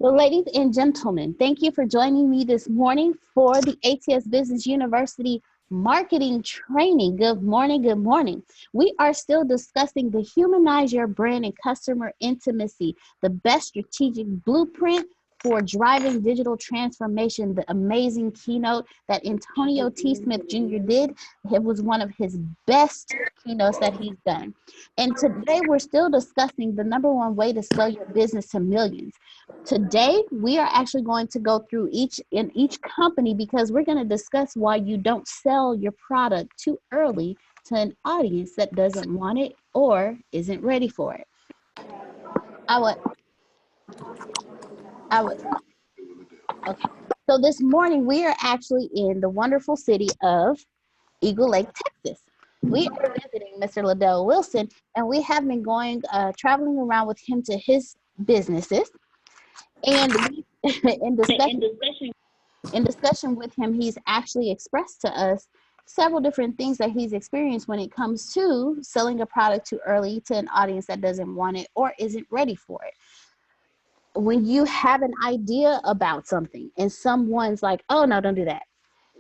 Well, ladies and gentlemen, thank you for joining me this morning for the ATS Business University marketing training. Good morning. Good morning. We are still discussing the Humanize Your Brand and Customer Intimacy, the best strategic blueprint for driving digital transformation, the amazing keynote that Antonio T. Smith Jr. did. It was one of his best keynotes that he's done. And today we're still discussing the number one way to scale your business to millions. Today, we are actually going to go through each company because we're going to discuss why you don't sell your product too early to an audience that doesn't want it or isn't ready for it. Okay. So this morning, we are actually in the wonderful city of Eagle Lake, Texas. We are visiting Mr. Liddell Wilson, and we have been traveling around with him to his businesses. And in discussion with him, he's actually expressed to us several different things that he's experienced when it comes to selling a product too early to an audience that doesn't want it or isn't ready for it. When you have an idea about something and someone's like, oh, no, don't do that.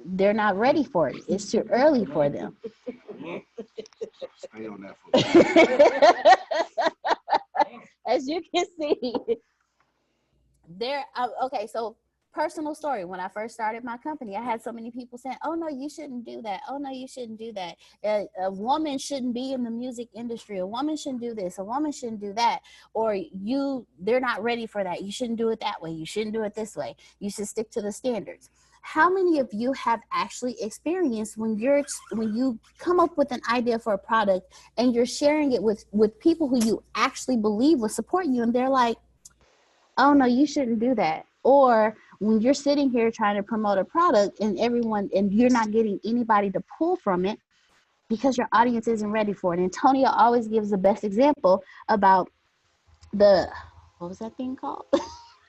They're not ready for it. It's too early for them. Stay on that for As you can see, okay, so personal story. When I first started my company, I had so many people saying, oh, no, you shouldn't do that. Oh, no, you shouldn't do that. A woman shouldn't be in the music industry. A woman shouldn't do this. A woman shouldn't do that. Or they're not ready for that. You shouldn't do it that way. You shouldn't do it this way. You should stick to the standards. How many of you have actually experienced when you come up with an idea for a product and you're sharing it with people who you actually believe will support you, and they're like, oh, no, you shouldn't do that? Or when you're sitting here trying to promote a product and you're not getting anybody to pull from it because your audience isn't ready for it. Antonio always gives the best example about what was that thing called?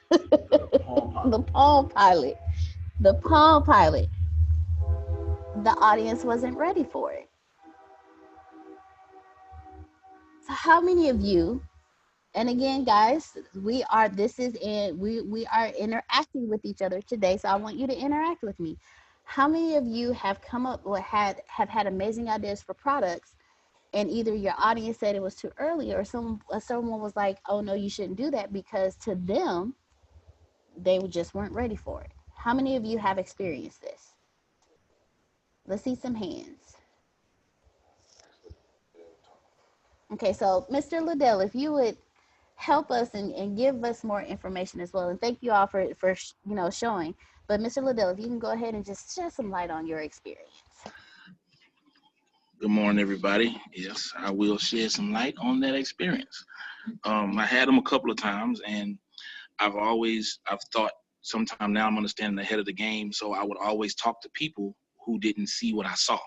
The Palm Pilot. The Palm Pilot. The audience wasn't ready for it. So how many of you, and again, guys, we are interacting with each other today, so I want you to interact with me. How many of you have come up or have had amazing ideas for products, and either your audience said it was too early, or someone was like, oh, no, you shouldn't do that, because to them, they just weren't ready for it? How many of you have experienced this? Let's see some hands. Okay, so Mr. Liddell, if you would help us and give us more information as well. And thank you all for showing. But Mr. Liddell, if you can go ahead and just shed some light on your experience. Good morning, everybody. Yes, I will shed some light on that experience. I had them a couple of times, and I've thought sometime now I'm understanding ahead of the game. So I would always talk to people who didn't see what I saw.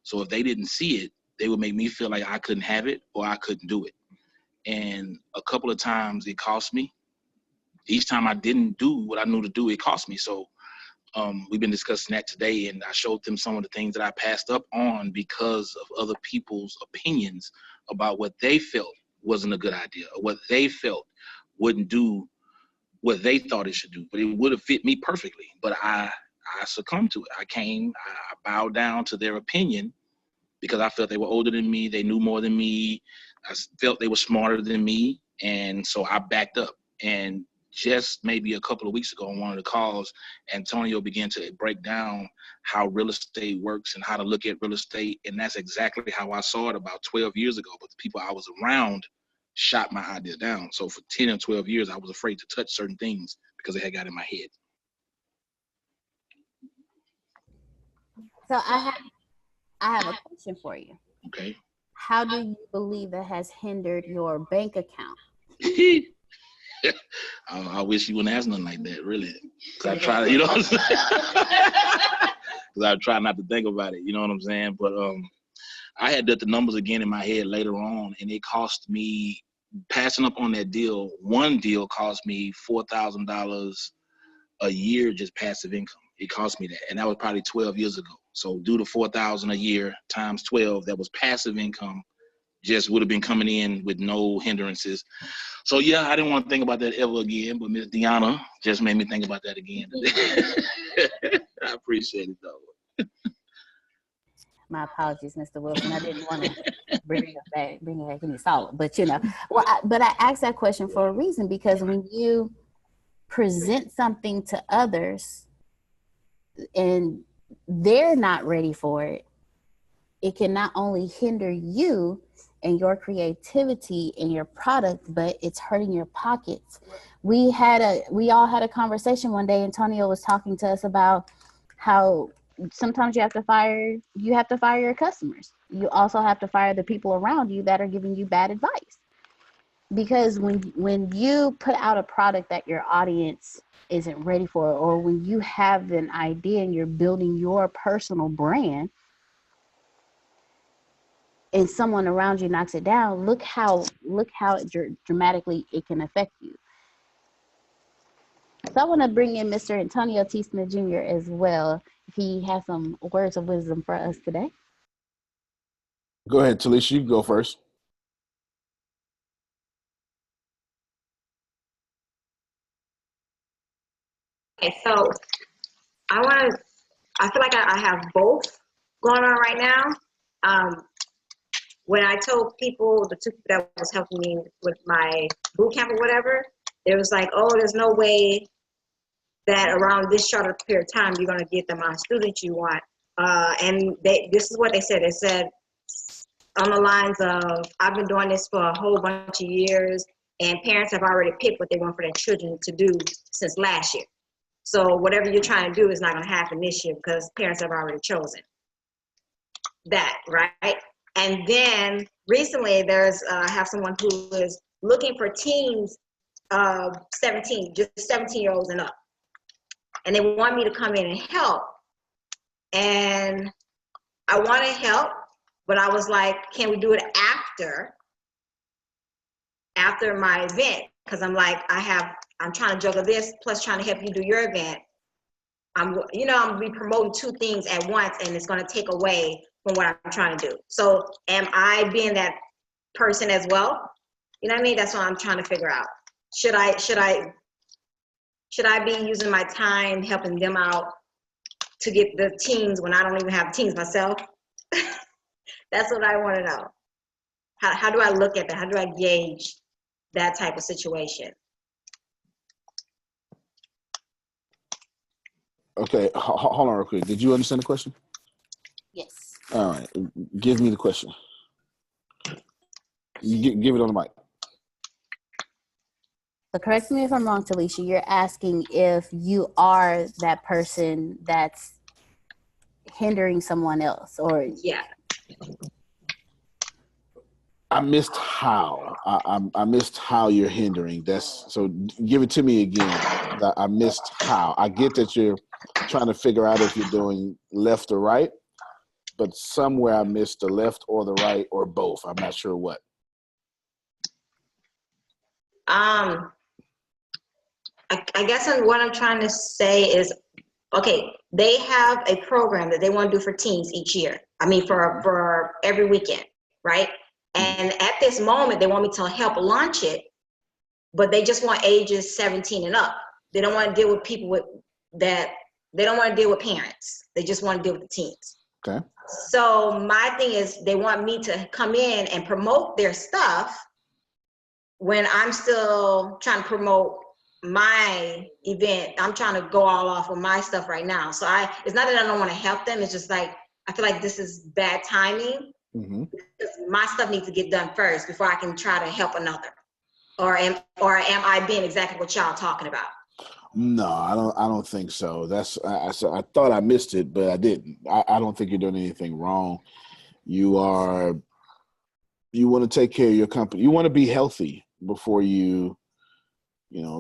So if they didn't see it, they would make me feel like I couldn't have it or I couldn't do it. And a couple of times it cost me. Each time I didn't do what I knew to do, it cost me. So we've been discussing that today, and I showed them some of the things that I passed up on because of other people's opinions about what they felt wasn't a good idea, or what they felt wouldn't do what they thought it should do. But it would have fit me perfectly. But I succumbed to it. I bowed down to their opinion because I felt they were older than me. They knew more than me. I felt they were smarter than me. And so I backed up. And just maybe a couple of weeks ago on one of the calls, Antonio began to break down how real estate works and how to look at real estate. And that's exactly how I saw it about 12 years ago. But the people I was around shot my idea down. So for 10 or 12 years, I was afraid to touch certain things because they had got in my head. So I have a question for you. Okay. How do you believe it has hindered your bank account? I wish you wouldn't ask nothing like that, really. Because I try, you know what I'm saying? Because I try not to think about it, you know what I'm saying? But I had done the numbers again in my head later on, and it cost me, passing up on that deal, one deal cost me $4,000 a year just passive income. It cost me that, and that was probably 12 years ago. So do the $4,000 a year times 12, that was passive income just would have been coming in with no hindrances. So yeah, I didn't want to think about that ever again, but Miss Deanna just made me think about that again today. I appreciate it though. My apologies, Mr. Wilson. I didn't want to bring it back any salt, but you know, but I asked that question for a reason, because when you present something to others and they're not ready for it, it can not only hinder you and your creativity and your product, but it's hurting your pockets. We all had a conversation one day. Antonio was talking to us about how sometimes you have to fire your customers. You also have to fire the people around you that are giving you bad advice. Because when you put out a product that your audience isn't ready for, or when you have an idea and you're building your personal brand, and someone around you knocks it down, look how dramatically it can affect you. So I want to bring in Mr. Antonio T. Smith Jr. as well. He has some words of wisdom for us today. Go ahead, Talisha. You can go first. Okay, so I feel like I have both going on right now. When I told people, the two people that was helping me with my boot camp or whatever, it was like, oh, there's no way that around this short period of time you're going to get the amount of students you want. And this is what they said. They said on the lines of, I've been doing this for a whole bunch of years, and parents have already picked what they want for their children to do since last year. So whatever you're trying to do is not going to happen this year because parents have already chosen that, right? And then recently I have someone who is looking for teens of 17, just 17-year-olds and up. And they want me to come in and help. And I want to help, but I was like, can we do it after my event? Because I'm like, I'm trying to juggle this plus trying to help you do your event. I'm going to be promoting two things at once, and it's going to take away from what I'm trying to do. So am I being that person as well? You know what I mean? That's what I'm trying to figure out. Should I be using my time helping them out to get the teams when I don't even have teams myself? That's what I want to know. How do I look at that? How do I gauge that type of situation? Okay, hold on real quick. Did you understand the question? Yes. All right, give me the question. Give it on the mic. So correct me if I'm wrong, Talisha. You're asking if you are that person that's hindering someone else, or yeah. I missed how. I missed how you're hindering. So give it to me again. I missed how. I get that you're trying to figure out if you're doing left or right, but somewhere I missed the left or the right or both. I'm not sure what. I guess what I'm trying to say is, okay, they have a program that they want to do for teens each year. I mean, for every weekend, right? And at this moment, they want me to help launch it, but they just want ages 17 and up. They don't want to deal with people they don't want to deal with parents. They just want to deal with the teens. Okay. So my thing is, they want me to come in and promote their stuff when I'm still trying to promote my event. I'm trying to go all off with my stuff right now. So it's not that I don't want to help them. It's just like, I feel like this is bad timing. Mm-hmm. Because my stuff needs to get done first before I can try to help another. Or am I being exactly what y'all talking about? No, I don't think so. I thought I missed it, but I didn't. I don't think you're doing anything wrong. You want to take care of your company. You want to be healthy before you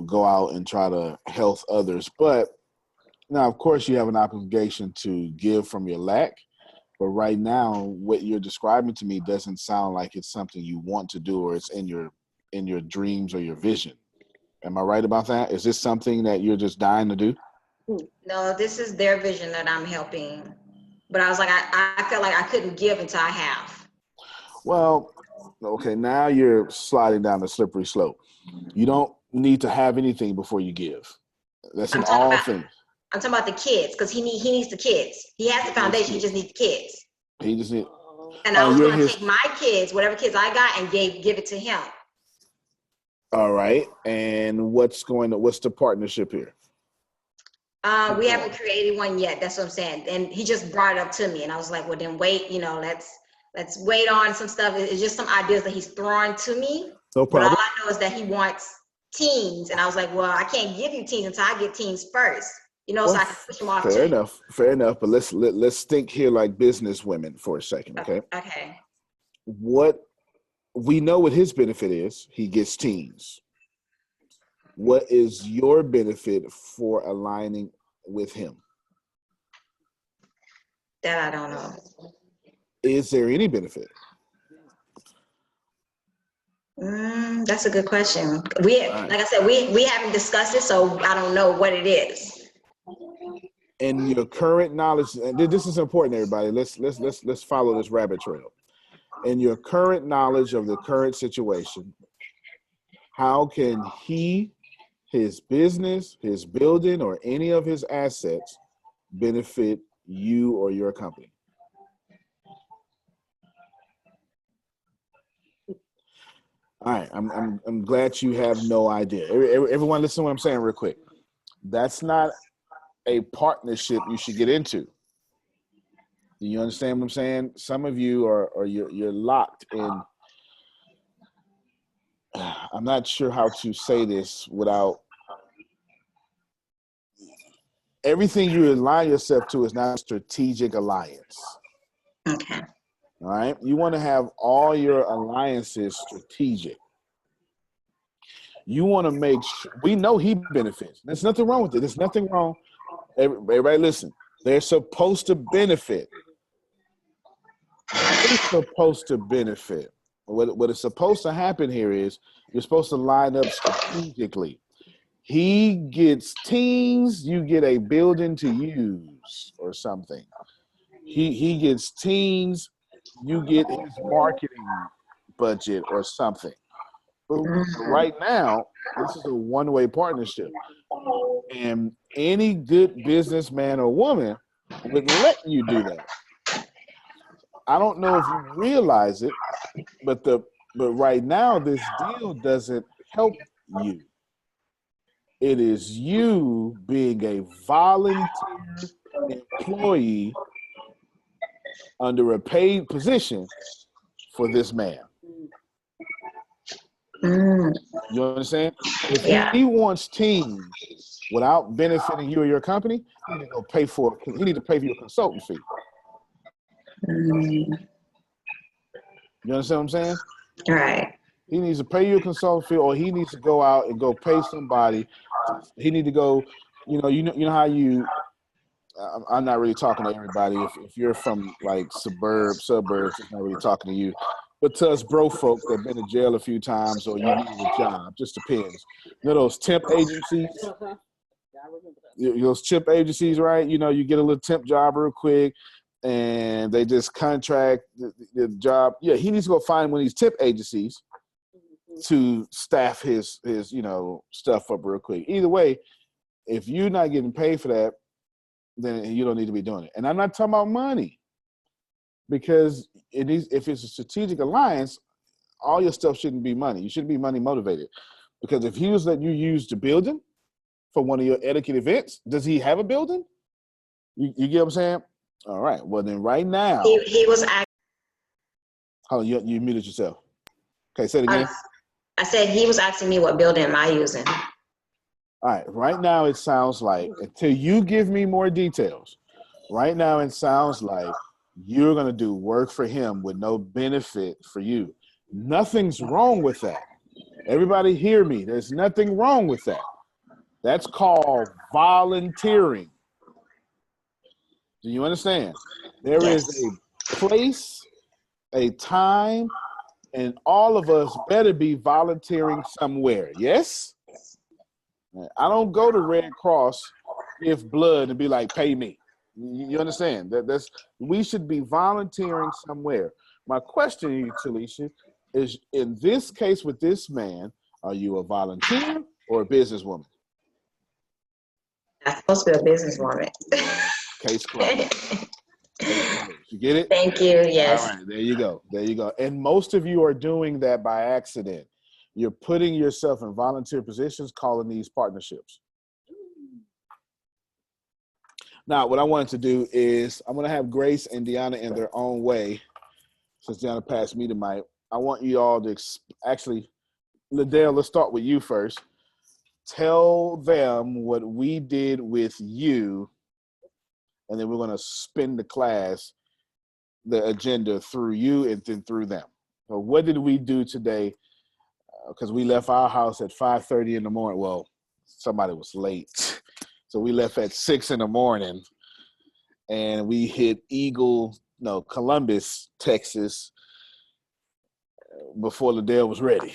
go out and try to help others. But now, of course, you have an obligation to give from your lack. But right now, what you're describing to me doesn't sound like it's something you want to do, or it's in your dreams or your vision. Am I right about that? Is this something that you're just dying to do? No, this is their vision that I'm helping. But I was like, I felt like I couldn't give until I have. Well, Okay, now you're sliding down the slippery slope. You don't need to have anything before you give. That's in all things. I'm talking about the kids, because he needs the kids. He has the foundation. He just needs the kids. He just need. And I was going to take my kids, whatever kids I got, and give it to him. All right. And what's the partnership here? We haven't created one yet. That's what I'm saying. And he just brought it up to me, and I was like, well, then wait. Let's wait on some stuff. It's just some ideas that he's throwing to me. No problem. But all I know is that he wants teens, and I was like, well, I can't give you teens until I get teens first. So I can push them off. Fair enough. But let's think here like business women for a second, okay? Okay. What we know what his benefit is, he gets teens. What is your benefit for aligning with him? That I don't know. Is there any benefit? That's a good question. Like I said, we haven't discussed it, so I don't know what it is. And your current knowledge, and this is important, everybody. Let's follow this rabbit trail. In your current knowledge of the current situation, how can he, his business, his building, or any of his assets benefit you or your company? All right, I'm glad you have no idea. Everyone, listen to what I'm saying real quick. That's not a partnership you should get into. Do you understand what I'm saying? Some of you you're locked in. I'm not sure how to say this without. Everything you align yourself to is not a strategic alliance. Okay. All right. You want to have all your alliances strategic. You want to make sure, we know he benefits. There's nothing wrong with it. There's nothing wrong. Everybody listen. They're supposed to benefit. They're supposed to benefit. What is supposed to happen here is you're supposed to line up strategically. He gets teens, you get a building to use or something. He gets teens, you get his marketing budget or something. But right now, this is a one-way partnership. And any good businessman or woman would let you do that. I don't know if you realize it, but right now this deal doesn't help you. It is you being a volunteer employee under a paid position for this man. You understand? If he wants teams without benefiting you or your company, he need to pay for your consultant fee. You understand what I'm saying? Right. He needs to pay you a consultant fee, or he needs to go out and go pay somebody. He need to go, you know how you. I'm not really talking to everybody. If you're from like suburbs, I'm not really talking to you. But to us bro folk that been to jail a few times or you need a job, just depends. You know those temp agencies? Those temp agencies, right? You get a little temp job real quick and they just contract the job. Yeah, he needs to go find one of these temp agencies to staff his stuff up real quick. Either way, if you're not getting paid for that, then you don't need to be doing it. And I'm not talking about money, because if it's a strategic alliance, all your stuff shouldn't be money. You shouldn't be money motivated. Because if he was letting you use the building for one of your etiquette events, does he have a building? You get what I'm saying? All right. Well, then right now. He was asking. Oh, you muted yourself. Okay, say it again. I said he was asking me what building am I using. All right. Right now it sounds like, until you give me more details, right now it sounds like you're going to do work for him with no benefit for you. Nothing's wrong with that. Everybody hear me. There's nothing wrong with that. That's called volunteering. Do you understand? There is a place, a time, and all of us better be volunteering somewhere. Yes? I don't go to Red Cross, give blood, and be like, pay me. You understand? We should be volunteering somewhere. My question to you, Talisha, Is in this case with this man, are you a volunteer or a businesswoman? I'm supposed to be a businesswoman. Case closed. Case closed. You get it? Thank you. Yes. All right, there you go. There you go. And most of you are doing that by accident. You're putting yourself in volunteer positions, calling these partnerships. Now, what I wanted to do is I'm going to have Grace and Deanna in their own way. Since Deanna passed me the mic, I want you all to actually, Liddell, let's start with you first. Tell them what we did with you, and then we're going to spin the class, the agenda through you and then through them. So what did we do today? Because we left our house at 5:30 in the morning. Well, somebody was late. So we left at 6 in the morning, and we hit Columbus, Texas, before Liddell was ready.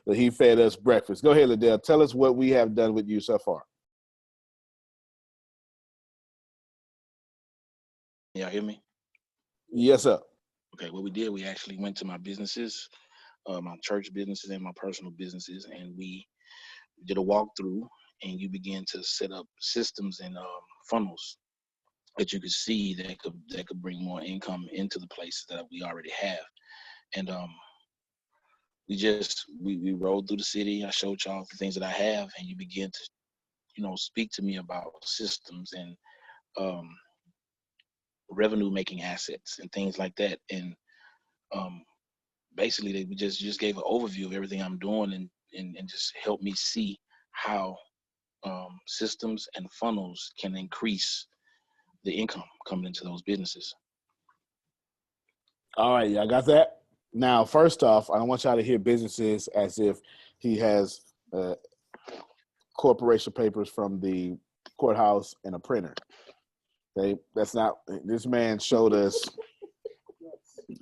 So he fed us breakfast. Go ahead, Liddell. Tell us what we have done with you so far. Y'all hear me? Yes, sir. Okay, what we did, we actually went to my businesses, my church businesses and my personal businesses, and we did a walkthrough, and you begin to set up systems and funnels that you could see that could bring more income into the places that we already have. And we rode through the city. I showed y'all the things that I have, and you begin to, speak to me about systems and revenue making assets and things like that. And basically we just gave an overview of everything I'm doing and just helped me see how systems and funnels can increase the income coming into those businesses. All right, y'all got that? Now, first off, I don't want y'all to hear businesses as if he has corporation papers from the courthouse and a printer. Okay, that's not, this man showed us,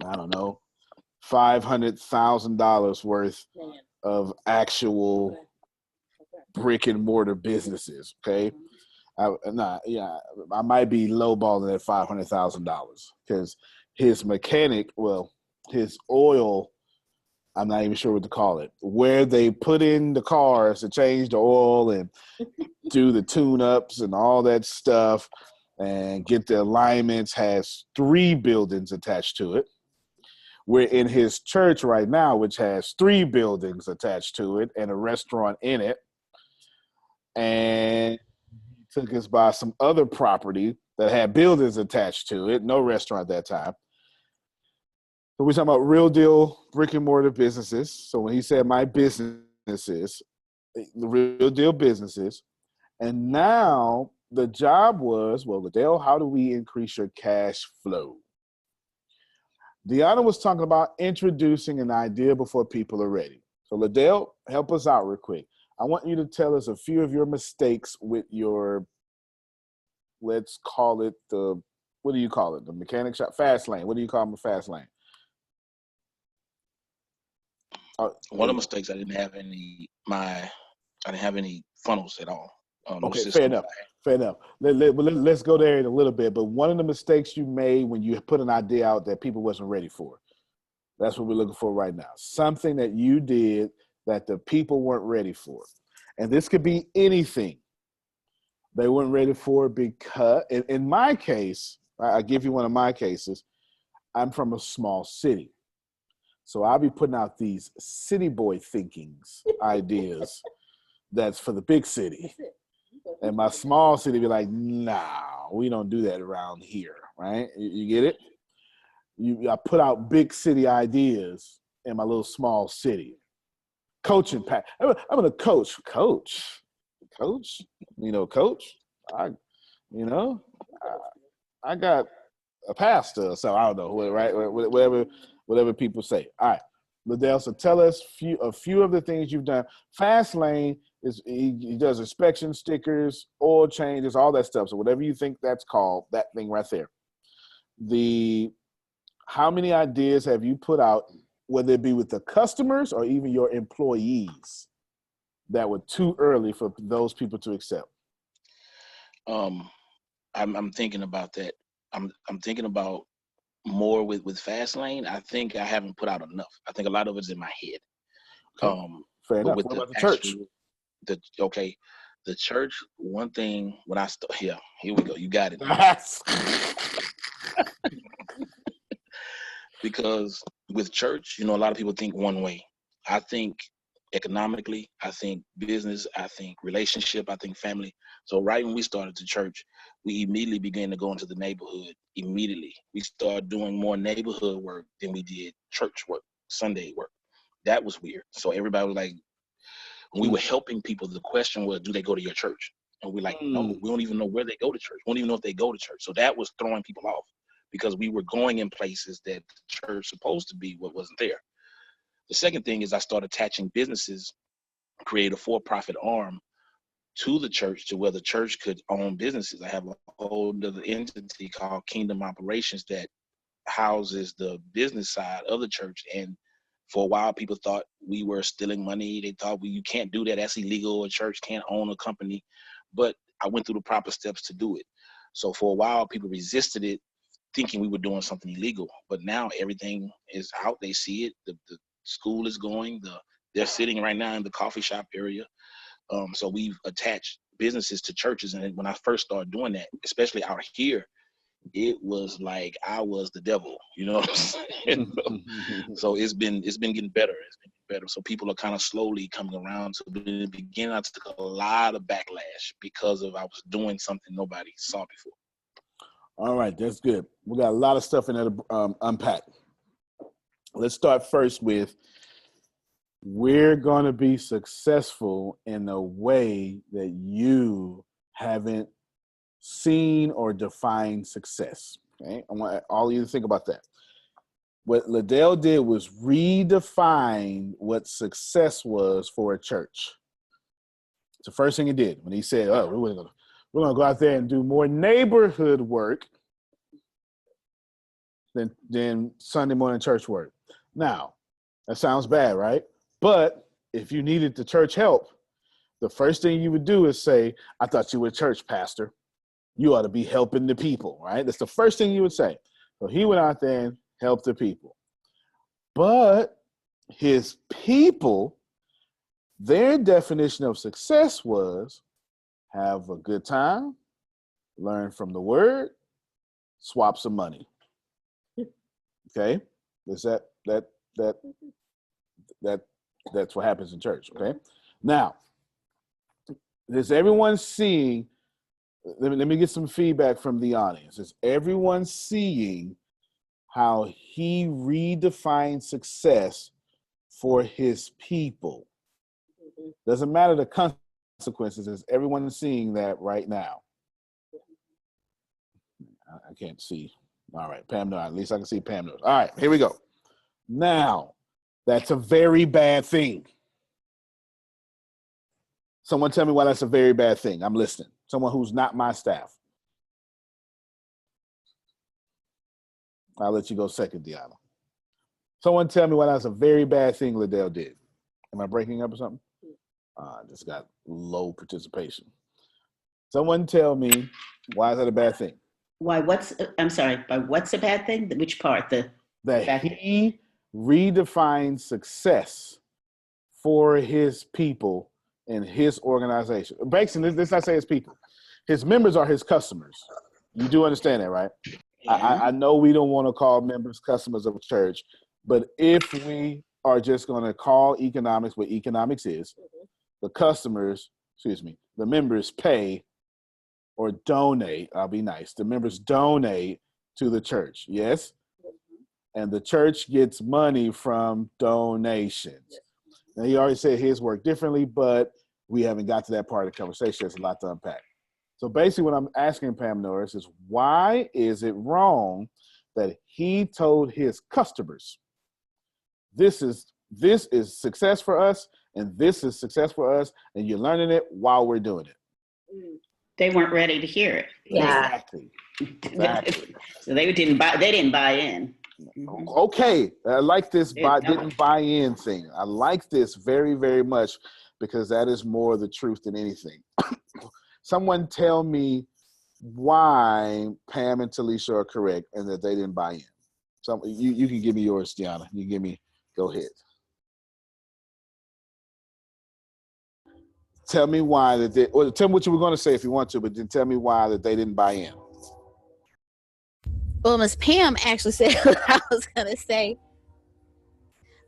I don't know, $500,000 worth of actual brick and mortar businesses. Okay, I might be lowballing at $500,000 because his mechanic, his oil, I'm not even sure what to call it, where they put in the cars to change the oil and do the tune-ups and all that stuff and get the alignments, has 3 buildings attached to it. We're in his church right now, which has 3 buildings attached to it and a restaurant in it. And he took us by some other property that had buildings attached to it, no restaurant at that time. So we're talking about real deal brick and mortar businesses. So when he said my businesses, the real deal businesses, and now the job was, Liddell, how do we increase your cash flow? Deanna was talking about introducing an idea before people are ready. So Liddell, help us out real quick. I want you to tell us a few of your mistakes with your, let's call it what do you call it? The mechanic shop, fast lane. What do you call them, fast lane? One of the mistakes, I didn't have any funnels at all. Okay, fair enough. Let's go there in a little bit. But one of the mistakes you made when you put an idea out that people wasn't ready for, that's what we're looking for right now. Something that you did that the people weren't ready for. And this could be anything they weren't ready for because, in my case, I give you one of my cases, I'm from a small city. So I'll be putting out these city boy thinkings, ideas that's for the big city. And my small city be like, nah, we don't do that around here, right? You get it? I put out big city ideas in my little small city. Coaching pack. I'm gonna coach. Coach. Coach. I got a pastor, so I don't know, right? Whatever people say. All right, Liddell, so tell us a few of the things you've done. Fast lane is he does inspection stickers, oil changes, all that stuff. So whatever you think that's called, that thing right there. How many ideas have you put out, whether it be with the customers or even your employees, that were too early for those people to accept? I'm thinking about that. I'm thinking about more with fast lane, I think I haven't put out enough. I think a lot of it's in my head. Okay. Fair But enough. with What the about the church? actual, the church, one thing when I here we go, you got it. Because with church, a lot of people think one way. I think economically, I think business, I think relationship, I think family. So right when we started the church, we immediately began to go into the neighborhood. Immediately, we started doing more neighborhood work than we did church work, Sunday work. That was weird. So everybody was like, when we were helping people, the question was, do they go to your church? And we're like, no, we don't even know where they go to church. We don't even know if they go to church. So that was throwing people off because we were going in places that the church supposed to be what wasn't there. The second thing is I started attaching businesses, create a for-profit arm to the church to where the church could own businesses. I have a whole other entity called Kingdom Operations that houses the business side of the church. And for a while, people thought we were stealing money. They thought you can't do that. That's illegal. A church can't own a company. But I went through the proper steps to do it. So for a while, people resisted it, thinking we were doing something illegal. But now everything is out. They see it. The school is going. They're sitting right now in the coffee shop area. So we've attached businesses to churches. And when I first started doing that, especially out here, it was like I was the devil, you know what I'm saying? So it's been getting better. It's been getting better. So people are kind of slowly coming around. So in the beginning, I took a lot of backlash because I was doing something nobody saw before. All right, that's good. We got a lot of stuff in there to unpack. Let's start first with we're going to be successful in a way that you haven't seen or defined success. Okay, I want all of you to think about that. What Liddell did was redefine what success was for a church. It's the first thing he did when he said, "Oh, we're going to go out there and do more neighborhood work than Sunday morning church work." Now, that sounds bad, right? But if you needed the church help, the first thing you would do is say, "I thought you were a church pastor. You ought to be helping the people," right? That's the first thing you would say. So he went out there and helped the people. But his people, their definition of success was have a good time, learn from the word, swap some money. Okay? Is that's what happens in church, okay? Now, is everyone seeing, let me get some feedback from the audience. Is everyone seeing how he redefined success for his people? Doesn't matter the consequences. Is everyone seeing that right now? I can't see. All right, Pam, no, at least I can see Pam knows. All right, here we go. Now, that's a very bad thing. Someone tell me why that's a very bad thing. I'm listening. Someone who's not my staff. I'll let you go second, Deanna. Someone tell me why that's a very bad thing Liddell did. Am I breaking up or something? Just got low participation. Someone tell me why is that a bad thing? Why? I'm sorry. By what's a bad thing? Which part? That he redefined success for his people and his organization. Basically, let's not say his people. His members are his customers. You do understand that, right? I know we don't want to call members customers of a church, but if we are just going to call economics what economics is, the members pay or donate, I'll be nice, the members donate to the church, yes? And the church gets money from donations. Now, he already said his work differently, but we haven't got to that part of the conversation. There's a lot to unpack. So basically what I'm asking Pam Norris is, why is it wrong that he told his customers, this is success for us, and this is success for us, and you're learning it while we're doing it? They weren't ready to hear it. Yeah. Exactly. So they didn't buy in. Okay, I like this didn't buy in thing. I like this very, very much because that is more the truth than anything. Someone tell me why Pam and Talisha are correct and that they didn't buy in. So you can give me yours, Gianna. You give me. Go ahead. Tell me why that they, or tell me what you were going to say if you want to, but then tell me why that they didn't buy in. Well, Miss Pam actually said what I was going to say.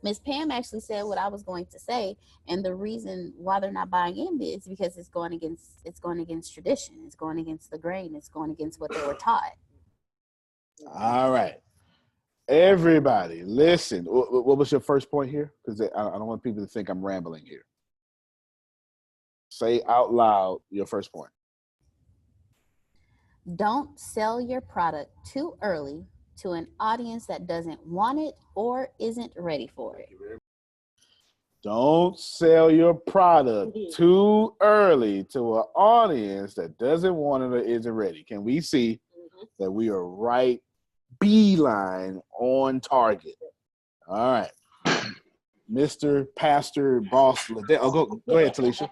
Miss Pam actually said what I was going to say, and the reason why they're not buying in is because it's going against tradition, it's going against the grain, it's going against what they were taught. All right, everybody, listen. What was your first point here? Because I don't want people to think I'm rambling here. Say out loud your first point. Don't sell your product too early to an audience that doesn't want it or isn't ready for it. Don't sell your product too early to an audience that doesn't want it or isn't ready. Can we see that we are right beeline on target? All right. Mr. Pastor Boss Liddell. Oh, go ahead, Talisha.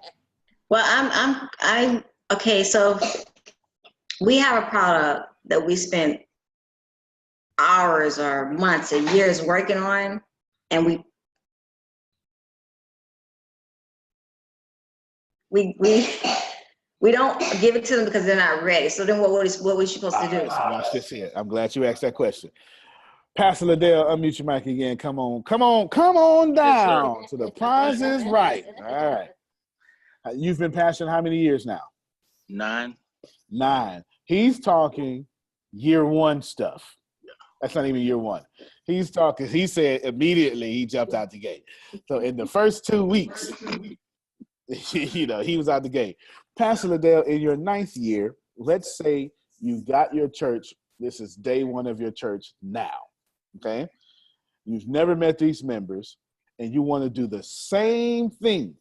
Well, I'm okay. So we have a product that we spent hours or months or years working on, and we don't give it to them because they're not ready. So then what we supposed to do? Watch this here. I'm glad you asked that question. Pastor Liddell, unmute your mic again. Come on down to the Prize is Right. All right. You've been pastoring how many years now? 9. 9. He's talking year 1 stuff. That's not even year 1. He said immediately he jumped out the gate. So in the first 2 weeks, he was out the gate. Pastor Liddell, in your 9th year, let's say you got your church. This is day 1 of your church now, okay? You've never met these members, and you want to do the same thing.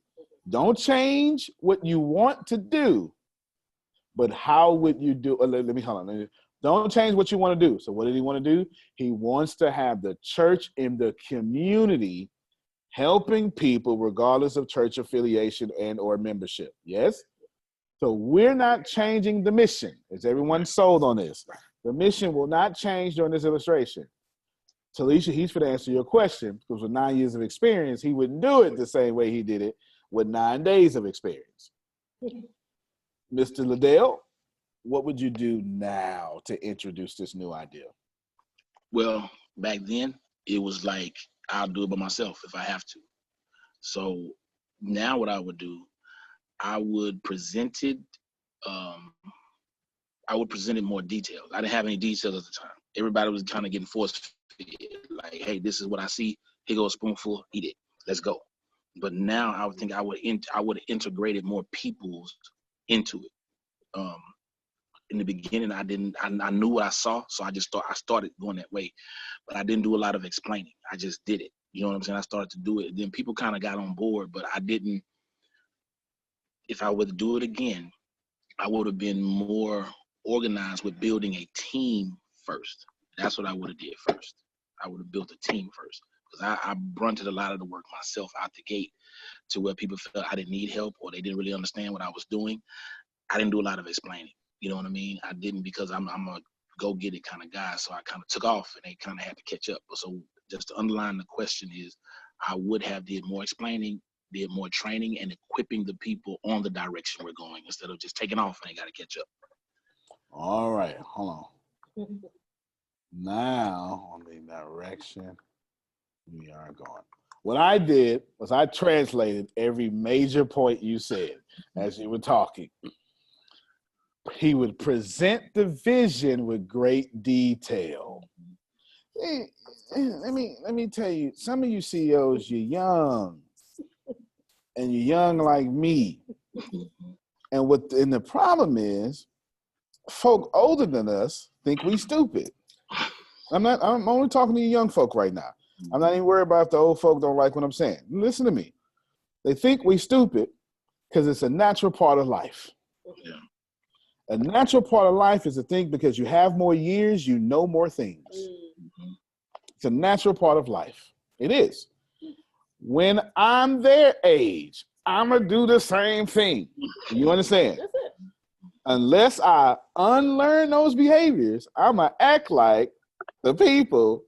Don't change what you want to do, but how would you do? Let me hold on. Don't change what you want to do. So what did he want to do? He wants to have the church in the community helping people regardless of church affiliation and or membership. Yes? So we're not changing the mission. Is everyone sold on this? The mission will not change during this illustration. Talisha, he's going to answer your question because with 9 years of experience, he wouldn't do it the same way he did it with 9 days of experience. Mr. Liddell, what would you do now to introduce this new idea? Well, back then, it was like, I'll do it by myself if I have to. So now what I would do, I would present it more details. I didn't have any details at the time. Everybody was kind of getting forced, like, hey, this is what I see. Here goes a spoonful, eat it. Let's go. But now I would think I would have integrated more people into it. In the beginning, I knew what I saw, so I started going that way. But I didn't do a lot of explaining. I just did it. You know what I'm saying? I started to do it. Then people kind of got on board, but I didn't. If I would do it again, I would have been more organized with building a team first. That's what I would have did first. I would have built a team first because I brunted a lot of the work myself out the gate to where people felt I didn't need help or they didn't really understand what I was doing. I didn't do a lot of explaining. You know what I mean? I didn't because I'm a go-get-it kind of guy, so I kind of took off and they kind of had to catch up. But so just to underline the question is, I would have did more explaining, did more training, and equipping the people on the direction we're going instead of just taking off and they got to catch up. All right, hold on. Now on the direction we are going. What I did was I translated every major point you said as you were talking. He would present the vision with great detail. Let me tell you, some of you CEOs, you're young, and you're young like me. And the problem is, folk older than us think we stupid. I'm only talking to you young folk right now. I'm not even worried about if the old folk don't like what I'm saying. Listen to me. They think we stupid because it's a natural part of life. Yeah. A natural part of life is to think because you have more years, you know more things. Mm-hmm. It's a natural part of life. It is. When I'm their age, I'm going to do the same thing. You understand? That's it. Unless I unlearn those behaviors, I'm going to act like the people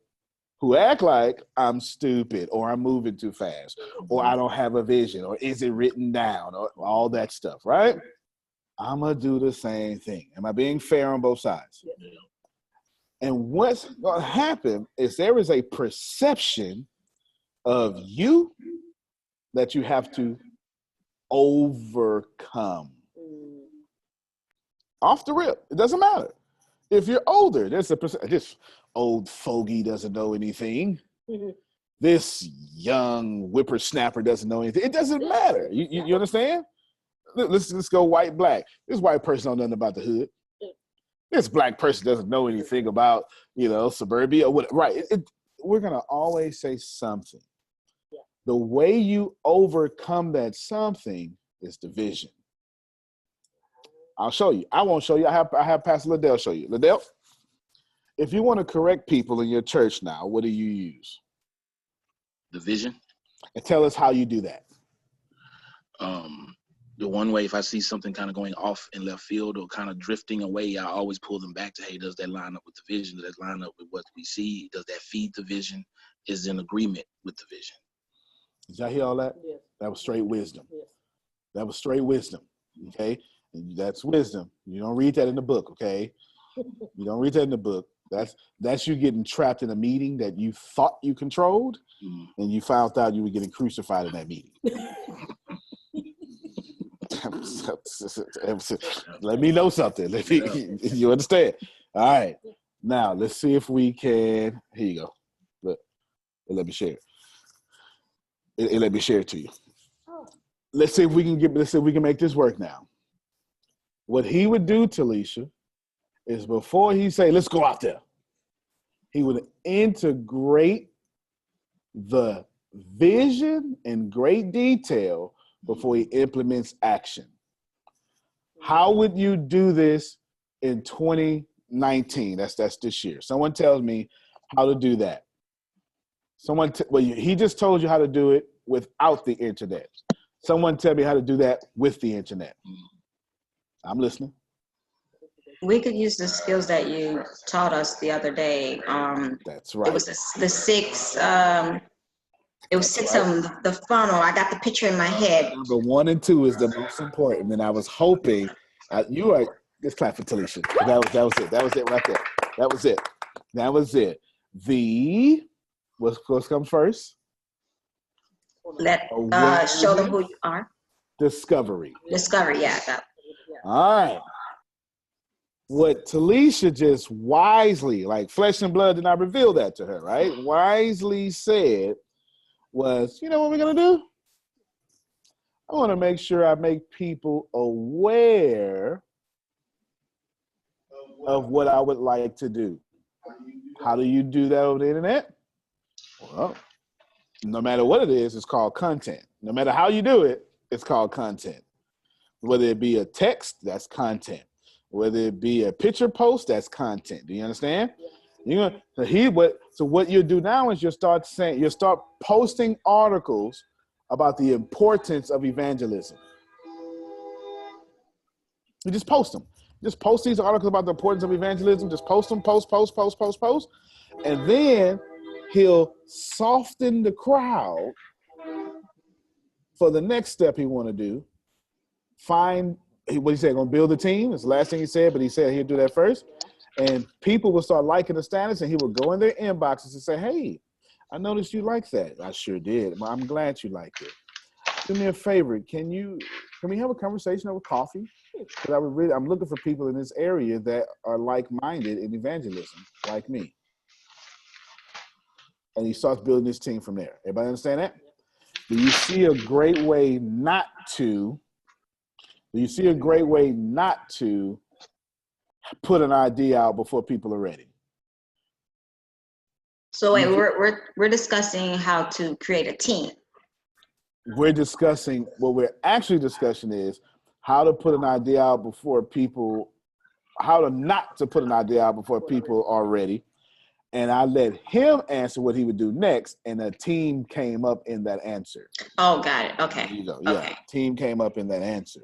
who act like I'm stupid or I'm moving too fast or I don't have a vision or is it written down or all that stuff, right? I'm going to do the same thing. Am I being fair on both sides? And what's going to happen is there is a perception of you that you have to overcome. Off the rip, it doesn't matter. If you're older, there's this old fogey doesn't know anything. This young whippersnapper doesn't know anything. It doesn't matter. You understand? Let's go white, black. This white person don't know nothing about the hood. This black person doesn't know anything about, suburbia or what. Right. We're going to always say something. The way you overcome that something is division. I'll show you. I won't show you. I have Pastor Liddell show you. Liddell, if you want to correct people in your church now, what do you use? Division. And tell us how you do that. The one way, if I see something kind of going off in left field or kind of drifting away, I always pull them back to, hey, does that line up with the vision? Does that line up with what we see? Does that feed the vision? Is in agreement with the vision? Did y'all hear all that? Yes. That was straight wisdom. Yes. That was straight wisdom. Okay? And that's wisdom. You don't read that in the book, okay? You don't read that in the book. That's you getting trapped in a meeting that you thought you controlled, and you found out you were getting crucified in that meeting. Let me know something. You understand? All right. Now let's see if we can. Here you go. Look, let me share it. Let me share it to you. Let's see if we can make this work now. What he would do, Talisha, is before he say, let's go out there, he would integrate the vision in great detail before he implements action. How would you do this in 2019? That's this year. Someone tells me how to do that. He just told you how to do it without the internet. Someone tell me how to do that with the internet. I'm listening. We could use the skills that you taught us the other day. That's right. It was the six. It was six of them. The funnel. I got the picture in my head. Number 1 and 2 is the most important, and I was hoping you are. Just clap for Talisha. That was it. That was it right there. That was it. What comes first? Show them who you are. Discovery. Yeah. All right. What Talisha just wisely, like flesh and blood did not reveal that to her, right? Wisely said was, you know what we're going to do? I want to make sure I make people aware of what I would like to do. How do you do that over the internet? Well, no matter what it is, it's called content. No matter how you do it, it's called content. Whether it be a text, that's content. Whether it be a picture post, that's content. Do you understand? So what you do now is you start posting articles about the importance of evangelism. You just post them. Just post these articles about the importance of evangelism. Just post them, post. And then he'll soften the crowd for the next step he want to do. What he said, going to build a team. That's the last thing he said, but he said he'll do that first. And people will start liking the status, and he will go in their inboxes and say, hey, I noticed you like that. I sure did. I'm glad you liked it. Do me a favor. Can we have a conversation over coffee? Because I'm looking for people in this area that are like-minded in evangelism, like me. And he starts building his team from there. Everybody understand that? Do you see a great way not to put an idea out before people are ready? So wait, we're discussing how to create a team. What we're actually discussing is how to put an idea out before people, how to not to put an idea out before people are ready. And I let him answer what he would do next, and a team came up in that answer. Oh, got it. Okay. There you go. Yeah, okay. Team came up in that answer.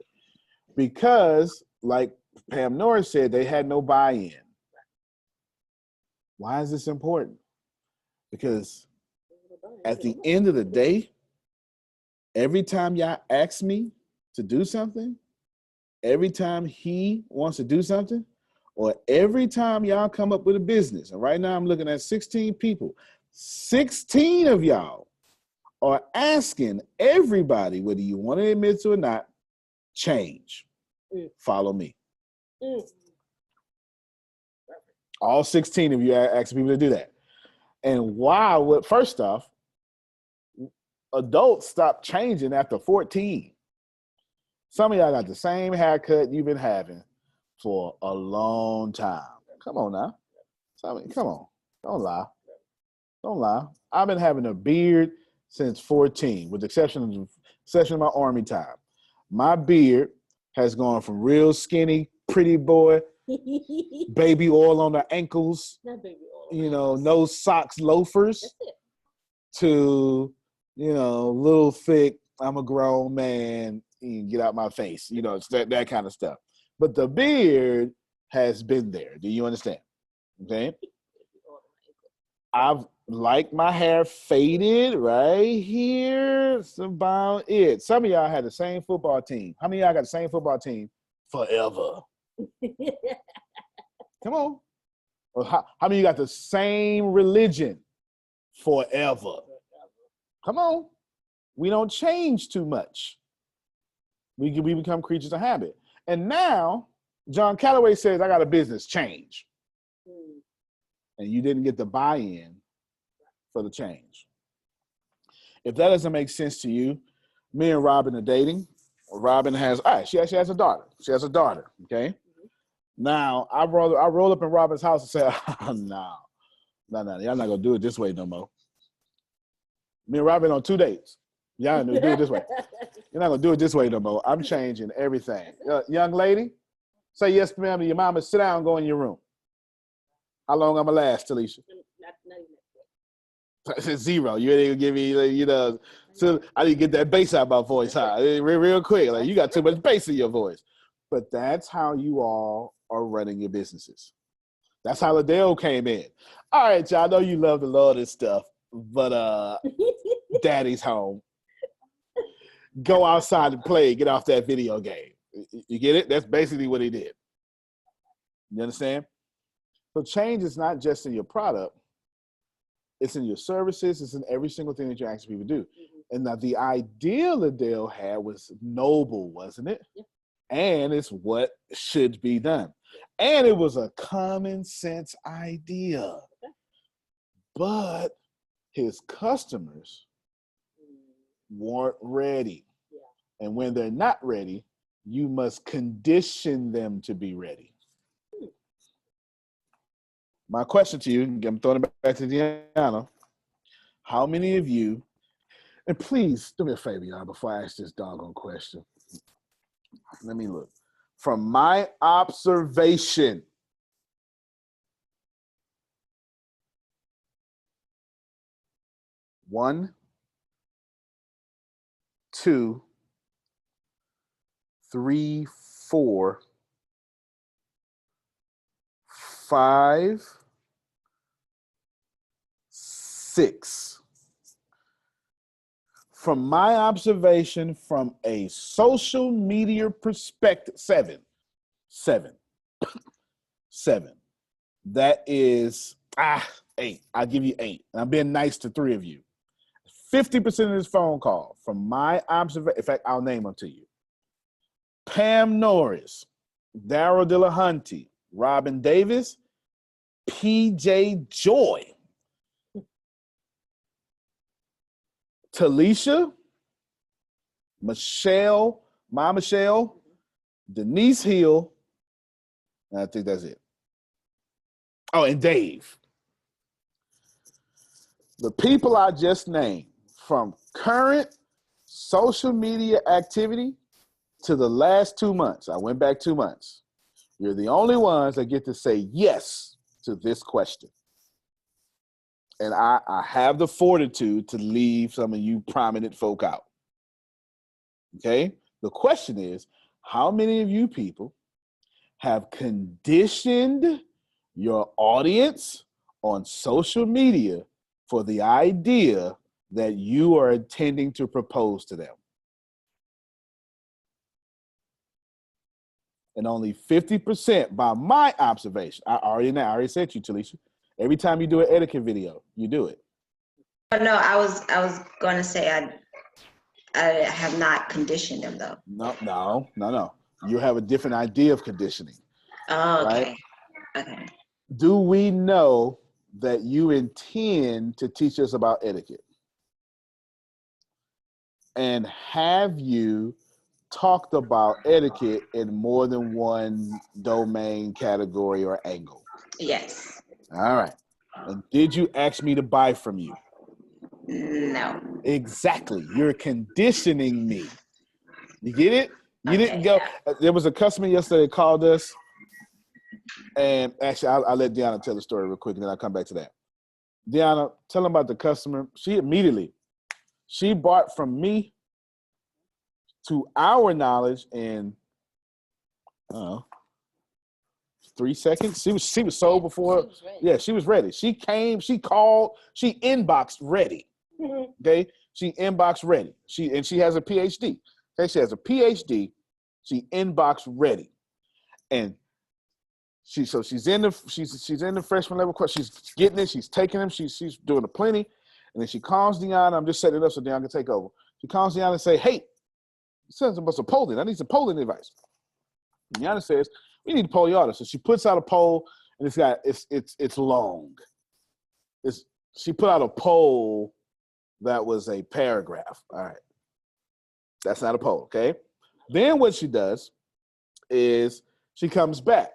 Because, like Pam Norris said, they had no buy-in. Why is this important? Because at the end of the day, every time y'all ask me to do something, every time he wants to do something, or every time y'all come up with a business, and right now I'm looking at 16 people, 16 of y'all are asking everybody, whether you want to admit to it or not, change. Follow me. All 16 of you are asking people to do that. And why? First off, adults stop changing after 14. Some of y'all got the same haircut you've been having for a long time. Come on now. Come on. Don't lie. Don't lie. I've been having a beard since 14, with the exception of my army time. My beard has gone from real skinny, pretty boy, baby oil on the ankles, no socks, loafers, to, little thick, I'm a grown man, get out my face. It's that kind of stuff. But the beard has been there. Do you understand? Okay. I've liked my hair faded right here. That's about it. Some of y'all had the same football team. How many of y'all got the same football team forever? Come on. Or how many of you got the same religion forever? Come on. We don't change too much. We become creatures of habit. And now, John Calloway says, I got a business, change. And you didn't get the buy-in for the change. If that doesn't make sense to you, me and Robin are dating. Robin has, she actually has a daughter. She has a daughter, okay? Now, I roll up in Robin's house and say, no, y'all not going to do it this way no more. Me and Robin on 2 dates. Y'all do it this way. You're not going to do it this way no more. I'm changing everything. Young lady, say yes, ma'am, to your mama. Sit down and go in your room. How long I'm going to last, Talisha? I said 0. You ain't going to give me, so I didn't get that bass out of my voice, real quick. Like, you got too much bass in your voice. But that's how you all are running your businesses. That's how Liddell came in. All right, y'all, I know you love the Lord and stuff, but daddy's home. Go outside and play, get off that video game. You get it? That's basically what he did. You understand? So change is not just in your product, it's in your services, it's in every single thing that you're asking people to do. And now the idea Liddell had was noble, wasn't it? Yeah. And it's what should be done. And it was a common sense idea. But his customers weren't ready. Yeah. And when they're not ready, you must condition them to be ready. My question to you, I'm throwing it back to Deanna. How many of you, and please do me a favor, y'all, before I ask this doggone question. Let me look. From my observation, one, two, three, 4, 5, 6. From my observation, from a social media perspective, 7. That is 8. I'll give you 8. And I'm being nice to 3 of you. 50% of this phone call, from my observation, in fact, I'll name them to you. Pam Norris, Daryl Dillahunty, Robin Davis, PJ Joy, Talisha, Michelle, Denise Hill, and I think that's it. Oh, and Dave. The people I just named, from current social media activity to the last 2 months, I went back 2 months. You're the only ones that get to say yes to this question. And I have the fortitude to leave some of you prominent folk out. Okay? The question is, how many of you people have conditioned your audience on social media for the idea that you are intending to propose to them. And only 50%, by my observation, I already said to you, Talisha, every time you do an etiquette video, you do it. No, I was going to say I have not conditioned them though. No. You have a different idea of conditioning. Oh, okay. Right? Okay. Do we know that you intend to teach us about etiquette? And have you talked about etiquette in more than one domain, category, or angle? Yes. All right. And did you ask me to buy from you? No. Exactly. You're conditioning me. You get it? You didn't go. There was a customer yesterday that called us. And actually, I'll let Deanna tell the story real quick, and then I'll come back to that. Deanna, tell them about the customer. She bought from me, to our knowledge, in 3 seconds. She was sold before. She was ready. She came, she called, she inboxed ready. Okay, she inboxed ready. She has a PhD. Okay, she has a PhD. She inboxed ready, and she's in the freshman level course. She's getting it. She's taking them. She's doing the plenty, and then she calls Deanna. I'm just setting it up so Deanna can take over. She calls Deanna and say, "Hey, send about some polling. I need some polling advice." And Deanna says, "We need to poll your audience." So she puts out a poll, and it's long. She put out a poll that was a paragraph. All right, that's not a poll. Okay. Then what she does is she comes back.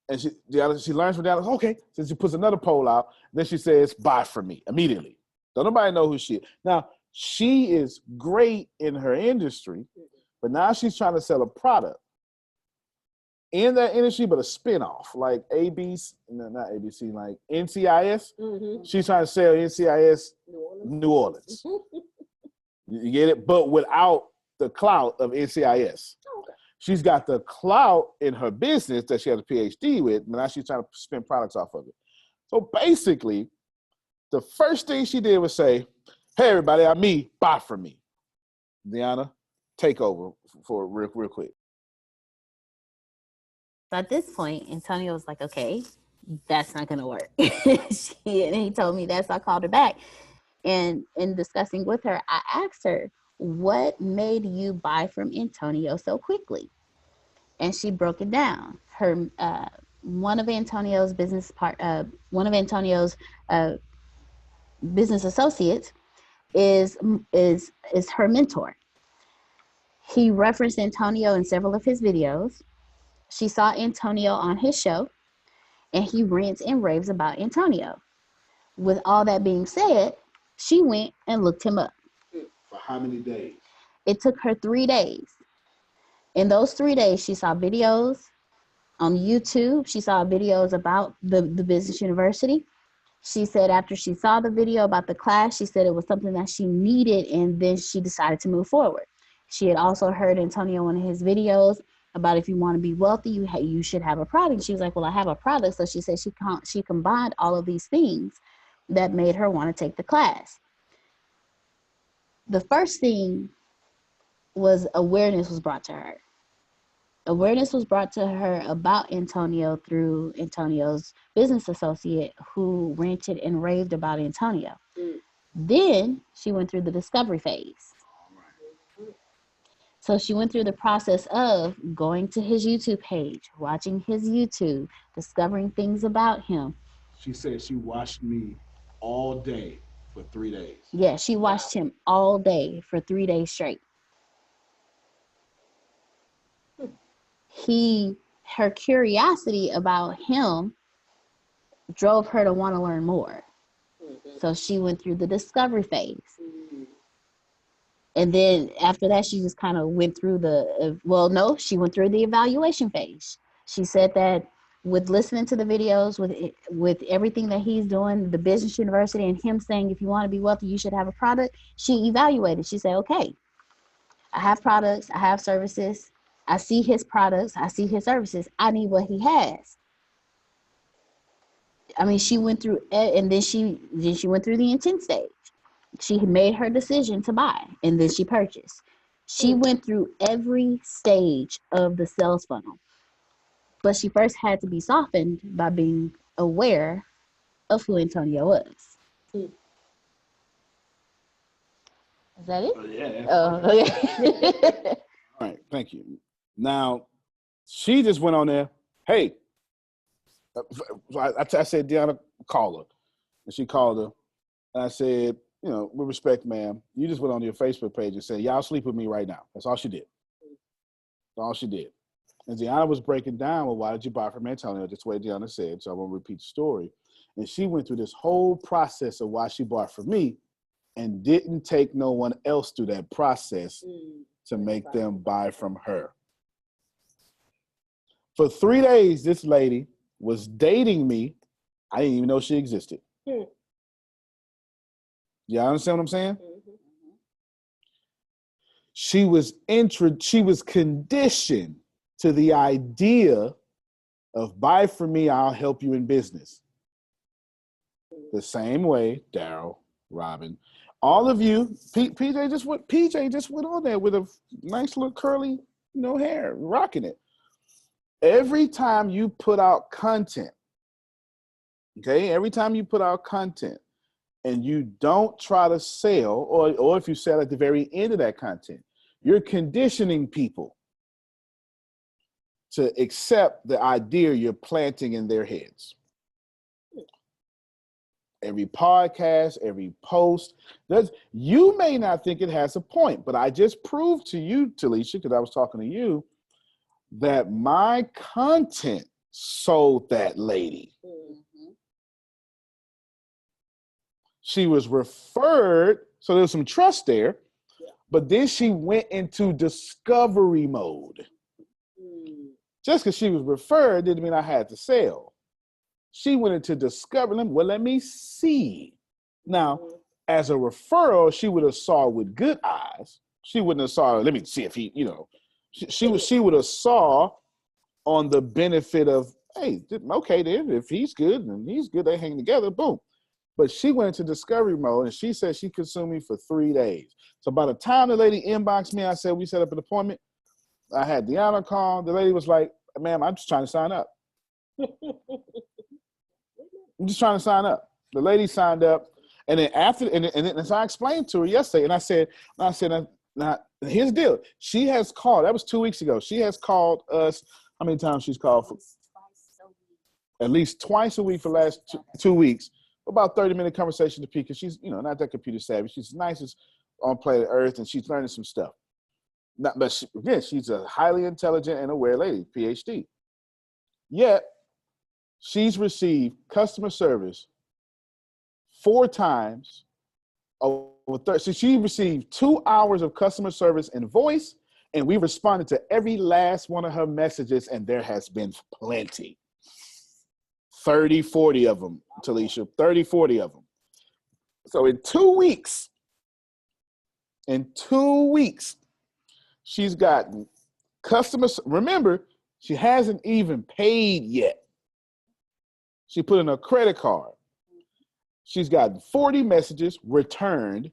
And she learns from Deanna, okay. So she puts another poll out. Then she says, "Buy from me," immediately. Don't nobody know who she is. Now, she is great in her industry, but now she's trying to sell a product in that industry, but a spinoff, like not ABC, like NCIS. Mm-hmm. She's trying to sell NCIS New Orleans. You get it? But without the clout of NCIS. She's got the clout in her business that she has a PhD with, but now she's trying to spin products off of it. So basically, the first thing she did was say, "Hey, everybody, I'm me, buy from me." Deanna, take over for real quick. At this point, Antonio was like, "Okay, that's not going to work." And he told me that, so I called her back. And in discussing with her, I asked her, "What made you buy from Antonio so quickly?" And she broke it down. Her one of Antonio's business business associates is her mentor. He referenced Antonio in several of his videos. She saw Antonio on his show, and he rants and raves about Antonio. With all that being said, she went and looked him up. For how many days? It took her 3 days. In those 3 days, she saw videos on YouTube. She saw videos about the business university. She said after she saw the video about the class, she said it was something that she needed, and then she decided to move forward. She had also heard Antonio in his videos about if you want to be wealthy, you should have a product. She was like, "Well, I have a product." So she said she combined all of these things that made her want to take the class. The first thing was awareness was brought to her. Awareness was brought to her about Antonio through Antonio's business associate, who ranted and raved about Antonio. Then she went through the discovery phase. So she went through the process of going to his YouTube page, watching his YouTube, discovering things about him. She said she watched me all day for 3 days. Yeah, she watched him all day for 3 days straight. Her curiosity about him drove her to want to learn more. So she went through the discovery phase. And then after that, she just kind of went through she went through the evaluation phase. She said that with listening to the videos, with everything that he's doing, the business university, and him saying, if you want to be wealthy, you should have a product, she evaluated. She said, okay, I have products, I have services, I see his products, I see his services, I need what he has. I mean, she went through, and then she went through the intent stage. She made her decision to buy, and then she purchased. She went through every stage of the sales funnel, but she first had to be softened by being aware of who Antonio was. Is that it? Yeah. Okay. All right. Thank you. Now, she just went on there. Hey, I said, Deanna, call her. And she called her. And I said, you know, with respect, ma'am, you just went on your Facebook page and said, y'all sleep with me right now. That's all she did. That's all she did. And Deanna was breaking down, well, why did you buy from Antonio? Just the way Deanna said, so I won't repeat the story. And she went through this whole process of why she bought from me and didn't take no one else through that process to make them buy from her. For 3 days, this lady was dating me. I didn't even know she existed. Y'all understand what I'm saying? She was conditioned to the idea of buy from me, I'll help you in business. The same way, Daryl, Robin, all of you, PJ just went on there with a nice little curly, hair, rocking it. Every time you put out content, okay, and you don't try to sell, or if you sell at the very end of that content, you're conditioning people to accept the idea you're planting in their heads. Every podcast, every post, you may not think it has a point, but I just proved to you, Talisha, because I was talking to you, that my content sold that lady. She was referred, so there's some trust there, but then she went into discovery mode. Just because she was referred didn't mean I had to sell. She went into discovery. Well, let me see. Now, as a referral, she would have saw with good eyes. She wouldn't have saw, let me see if he, she would have saw on the benefit of, hey, okay, then if he's good and he's good, they hang together, boom. But she went into discovery mode and she said she consumed me for 3 days. So by the time the lady inboxed me, I said, we set up an appointment. I had Deanna call. The lady was like, ma'am, I'm just trying to sign up. I'm just trying to sign up. The lady signed up. And then and so I explained to her yesterday, and I said, now, here's the deal. She has called, that was 2 weeks ago. She has called us, how many times she's called? At least twice a week for the last 2 weeks. About 30-minute conversation to P, because she's, not that computer savvy. She's the nicest on planet Earth, and she's learning some stuff. But she's a highly intelligent and aware lady, PhD. Yet, she's received customer service 4 times over 30. So she received 2 hours of customer service in voice, and we responded to every last one of her messages, and there has been plenty. 30, 40 of them, Talisha, 30, 40 of them. So in 2 weeks, she's gotten customers. Remember, she hasn't even paid yet. She put in a credit card. She's gotten 40 messages returned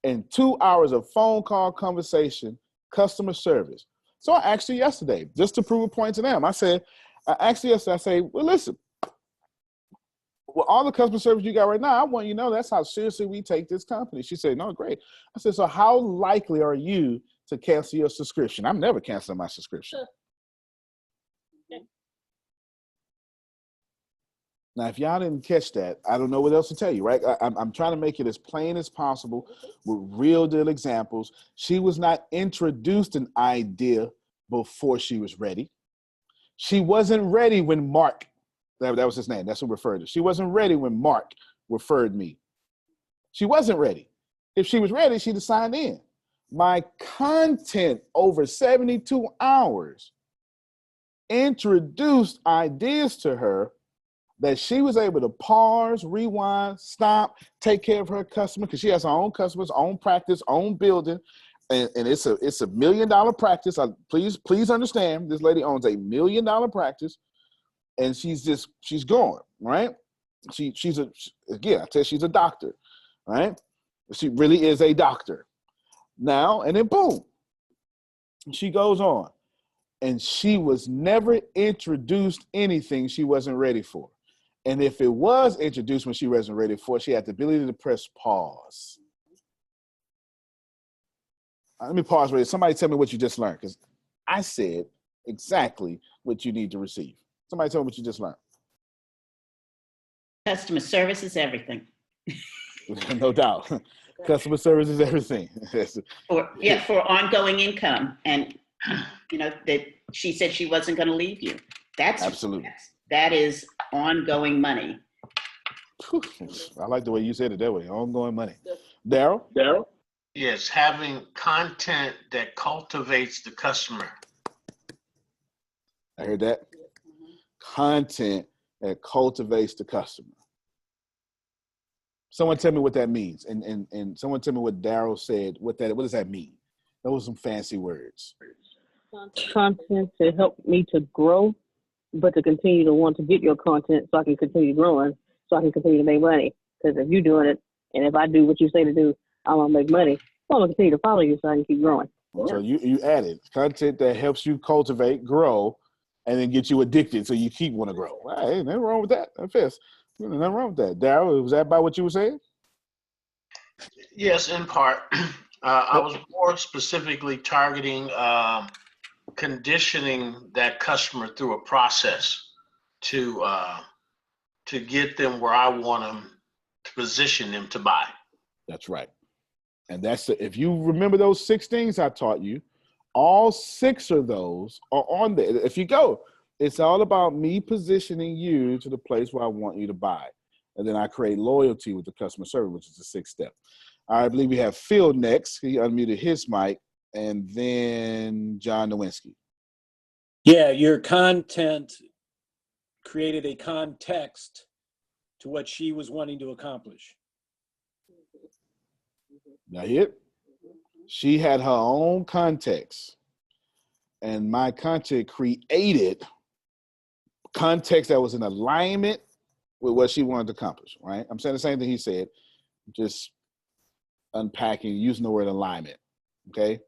and 2 hours of phone call conversation, customer service. So I asked her yesterday, just to prove a point to them. I asked her yesterday, I say, well, listen, well, all the customer service you got right now, I want you to know that's how seriously we take this company. She said, no, great. I said, so how likely are you to cancel your subscription? I'm never canceling my subscription. Now, if y'all didn't catch that, I don't know what else to tell you, right? I'm trying to make it as plain as possible with real deal examples. She was not introduced an idea before she was ready. She wasn't ready when Mark, that was his name, that's who referred her. She wasn't ready when Mark referred me. She wasn't ready. If she was ready, she'd have signed in. My content over 72 hours introduced ideas to her that she was able to pause, rewind, stop, take care of her customer, because she has her own customers, own practice, own building, and it's a $1 million practice. Please understand, this lady owns a $1 million practice, and she's going, right? Again, I tell you, she's a doctor, right? She really is a doctor. Now, and then boom, she goes on. And she was never introduced anything she wasn't ready for. And if it was introduced when she wasn't ready for it, she had the ability to press pause. Let me pause right. Somebody tell me what you just learned, because I said exactly what you need to receive. Somebody tell me what you just learned. Customer service is everything. No doubt. Customer service is everything. For ongoing income. And, that she said she wasn't going to leave you. Absolutely. That is ongoing money. I like the way you said it that way. Ongoing money. Daryl? Yes, having content that cultivates the customer. I heard that. Content that cultivates the customer. Someone tell me what that means. And someone tell me what Daryl said. What does that mean? Those are some fancy words. Content to help me to grow, but to continue to want to get your content so I can continue growing, so I can continue to make money. Because if you're doing it, and if I do what you say to do, I'm going to make money. So I'm going to continue to follow you so I can keep growing. So you added content that helps you cultivate, grow, and then get you addicted so you keep want to grow. Hey, nothing wrong with that. Nothing wrong with that. Daryl, was that about what you were saying? Yes, in part. I was more specifically targeting conditioning that customer through a process to get them where I want them to position them to buy. That's right. And if you remember those 6 things I taught you, all 6 of those are on there. If you go, it's all about me positioning you to the place where I want you to buy. And then I create loyalty with the customer service, which is the 6th step. I believe we have Phil next. He unmuted his mic, and then John Nowinski. Yeah, your content created a context to what she was wanting to accomplish. Now hear it? She had her own context, and my content created context that was in alignment with what she wanted to accomplish, right? I'm saying the same thing he said, just unpacking, using the word alignment, okay?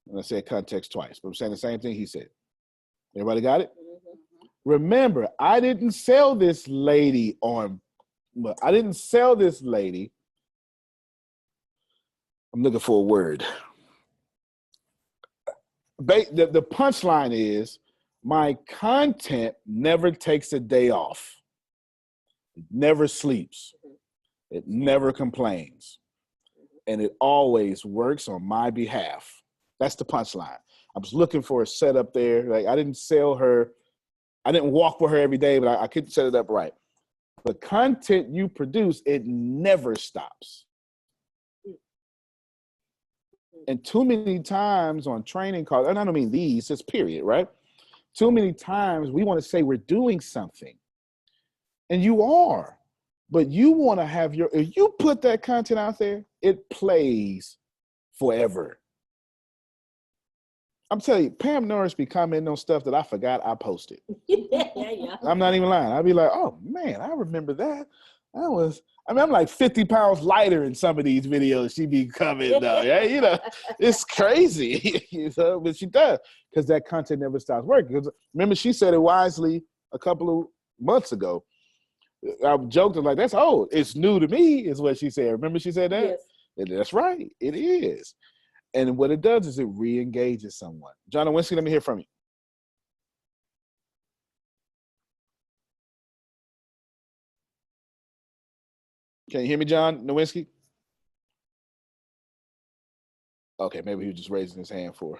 And I said context twice, but I'm saying the same thing he said. Everybody got it? Remember, I didn't sell this lady. I'm looking for a word. The punchline is my content never takes a day off. It never sleeps. It never complains. And it always works on my behalf. That's the punchline. I was looking for a setup there. Like, I didn't sell her. I didn't walk for her every day, but I couldn't set it up right. The content you produce, it never stops. And too many times on training calls, and I don't mean these, just period, right? Too many times we want to say we're doing something. And you are. But you want to have if you put that content out there, it plays forever. I'm telling you, Pam Norris be commenting on stuff that I forgot I posted. Yeah. I'm not even lying. I'd be like, oh man, I remember that. I'm like 50 pounds lighter in some of these videos she be commenting on. Yeah, it's crazy. But she does, because that content never stops working. Because remember, she said it wisely a couple of months ago. I joked like, that's old. It's new to me, is what she said. Remember she said that? Yes. That's right. It is. And what it does is it re-engages someone. John Nowinski, let me hear from you. Can you hear me, John Nowinski? Okay, maybe he was just raising his hand for.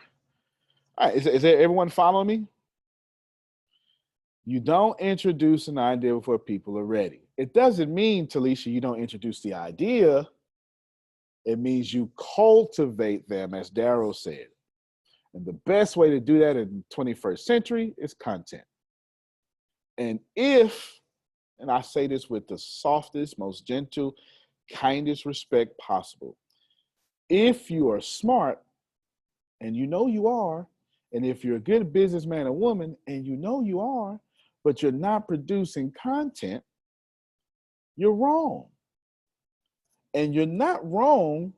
All right, is there everyone following me? You don't introduce an idea before people are ready. It doesn't mean, Talisha, you don't introduce the idea. It means you cultivate them, as Daryl said. And the best way to do that in the 21st century is content. And and I say this with the softest, most gentle, kindest respect possible, if you are smart, and you know you are, and if you're a good businessman or woman, and you know you are, but you're not producing content, you're wrong. And you're not wrong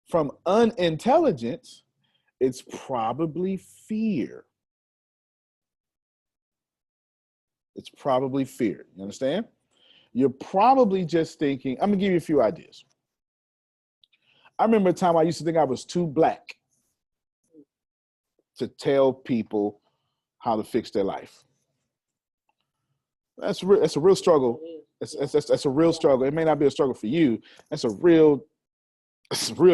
from unintelligence. It's probably fear. It's probably fear. You understand? You're probably just thinking, I'm gonna give you a few ideas. I remember a time I used to think I was too black to tell people how to fix their life. That's a real struggle. That's a real struggle. It may not be a struggle for you. It's a real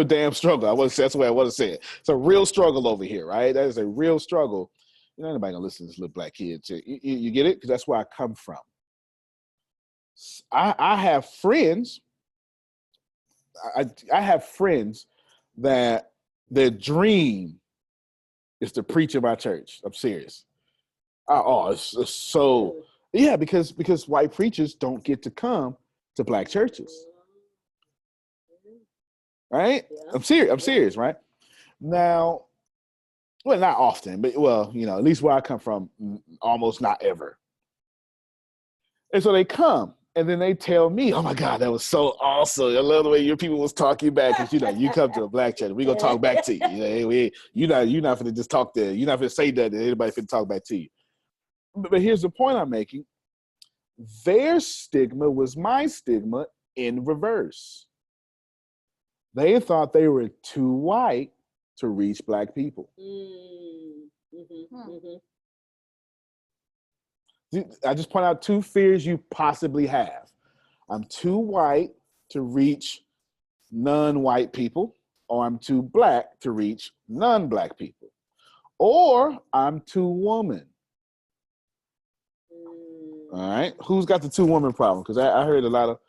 damn struggle. I want to say that's the way I want to say it. It's a real struggle over here, right? That is a real struggle. You know, anybody gonna listen to this little black kid? You get it? Because that's where I come from. I have friends. I have friends that their dream is to preach in my church. I'm serious. It's so yeah, because white preachers don't get to come to black churches, right? I'm serious, right? Now, well, not often, but well, you know, at least where I come from, almost not ever. And so they come, and then they tell me, "Oh my God, that was so awesome! I love the way your people was talking back." Because you know, you come to a black church, we gonna talk back to you. You know, you're not gonna just talk there. You're not gonna say that, and anybody finna talk back to you. But here's the point I'm making. Their stigma was my stigma in reverse. They thought they were too white to reach black people. I just point out two fears you possibly have. I'm too white to reach non-white people, or I'm too black to reach non-black people, or I'm too woman. All right, who's got the two woman problem? Because I heard a lot of.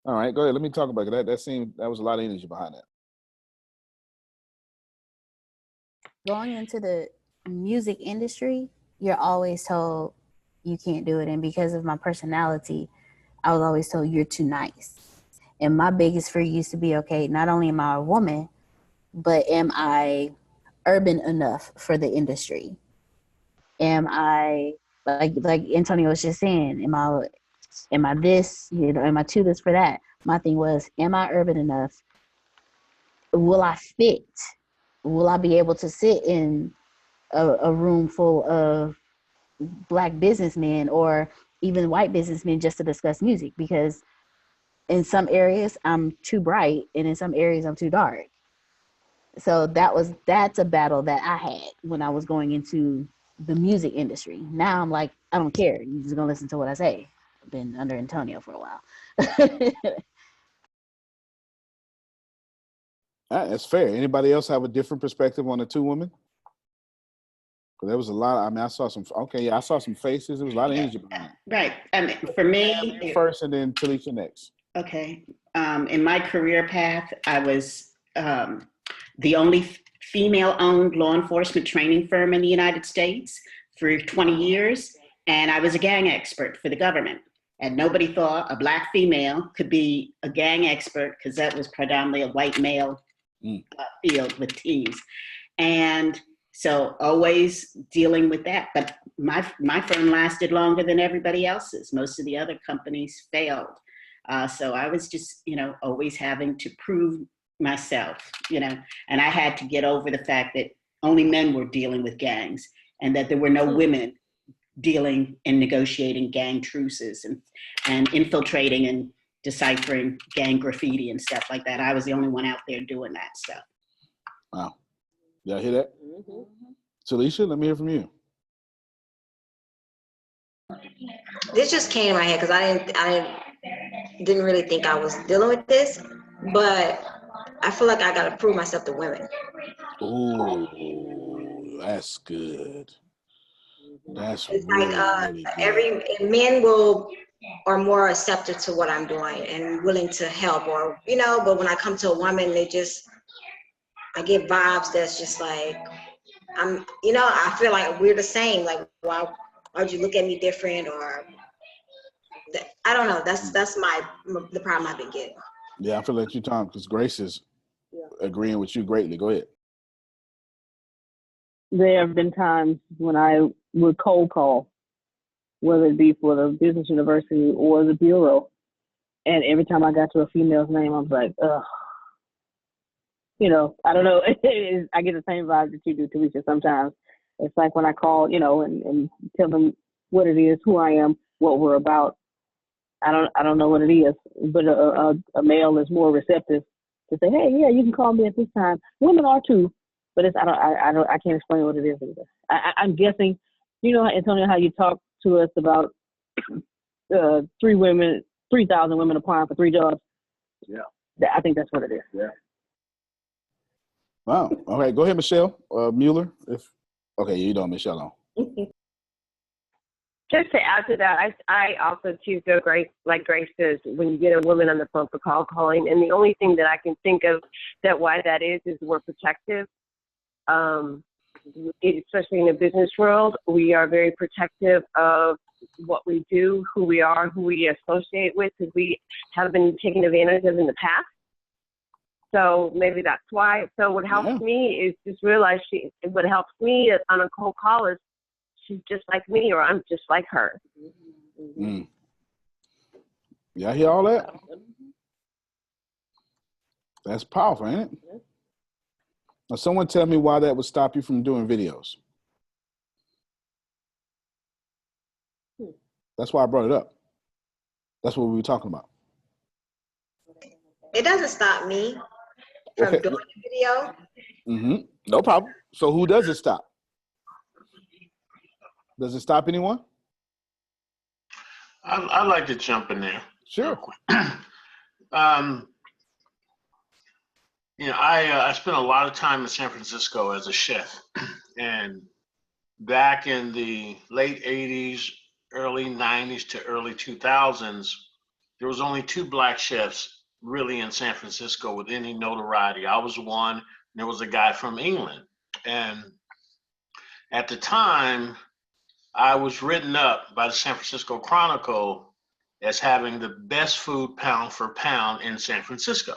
All right, go ahead. Let me talk about it. That was a lot of energy behind that. Going into the music industry, you're always told you can't do it, and because of my personality, I was always told you're too nice. And my biggest fear used to be, okay, not only am I a woman, but am I urban enough for the industry? Am I like Antonio was just saying, am I this, you know, am I too this for that? My thing was, am I urban enough? Will I fit? Will I be able to sit in a room full of black businessmen or even white businessmen just to discuss music? Because in some areas I'm too bright and in some areas I'm too dark. So that's a battle that I had when I was going into the music industry. Now I'm like, I don't care. You're just gonna listen to what I say. I've been under Antonio for a while. That's fair. Anybody else have a different perspective on the two women? Because there was a lot. I mean, I saw some. Okay, yeah, I saw some faces. There was a lot of energy behind it. Right. I mean, for me, first, and then Talisha next. Okay. In my career path, I was the only female-owned law enforcement training firm in the United States for 20 years, and I was a gang expert for the government. And nobody thought a black female could be a gang expert because that was predominantly a white male field with teams. And so always dealing with that. But my firm lasted longer than everybody else's. Most of the other companies failed. So I was just, you know, always having to prove myself, you know, and I had to get over the fact that only men were dealing with gangs and that there were no women dealing and negotiating gang truces and infiltrating and deciphering gang graffiti and stuff like that. I was the only one out there doing that stuff. Wow. Y'all hear that? Talisha, let me hear from you. This just came to my head because I didn't really think I was dealing with this, but I feel like I got to prove myself to women. Oh, that's good. That's it's really, like really good. Men are more receptive to what I'm doing and willing to help, or you know. But when I come to a woman, I get vibes that's just like I feel like we're the same. Like why'd you look at me different, or I don't know. That's the problem I've been getting. Yeah, I feel like you, Tom, because Grace is agreeing with you greatly. Go ahead. There have been times when I would cold call, whether it be for the business university or the bureau, And every time I got to a female's name, I was like, ugh. You know, I don't know. I get the same vibe that you do, Teresa, sometimes. It's like when I call, you know, and tell them what it is, who I am, what we're about. I don't know what it is, but a male is more receptive to say, hey, yeah, you can call me at this time. Women are too, but it's I can't explain what it is either. I'm guessing, you know, Antonio, how you talk to us about 3,000 women applying for 3 jobs. Yeah, I think that's what it is. Yeah. Wow. All right, go ahead, Michelle Mueller. Okay, you don't, Michelle. On. Just to add to that, I also too feel great, like Grace says, when you get a woman on the phone for calling. And the only thing that I can think of that why that is we're protective. Especially in the business world, we are very protective of what we do, who we are, who we associate with, because we have been taken advantage of in the past. So maybe that's why. So what helps me is just realize what helps me on a cold call is she's just like me, or I'm just like her. Mm. Y'all hear all that? That's powerful, ain't it? Now, someone tell me why that would stop you from doing videos. That's why I brought it up. That's what we were talking about. It doesn't stop me from doing the video. Mm-hmm. No problem. So who does it stop? Does it stop anyone? I'd like to jump in there. Sure. You know, I spent a lot of time in San Francisco as a chef, and back in the late 80s, early 90s to early 2000s, there was only 2 Black chefs really in San Francisco with any notoriety. I was one, and there was a guy from England. And at the time, I was written up by the San Francisco Chronicle as having the best food pound for pound in San Francisco.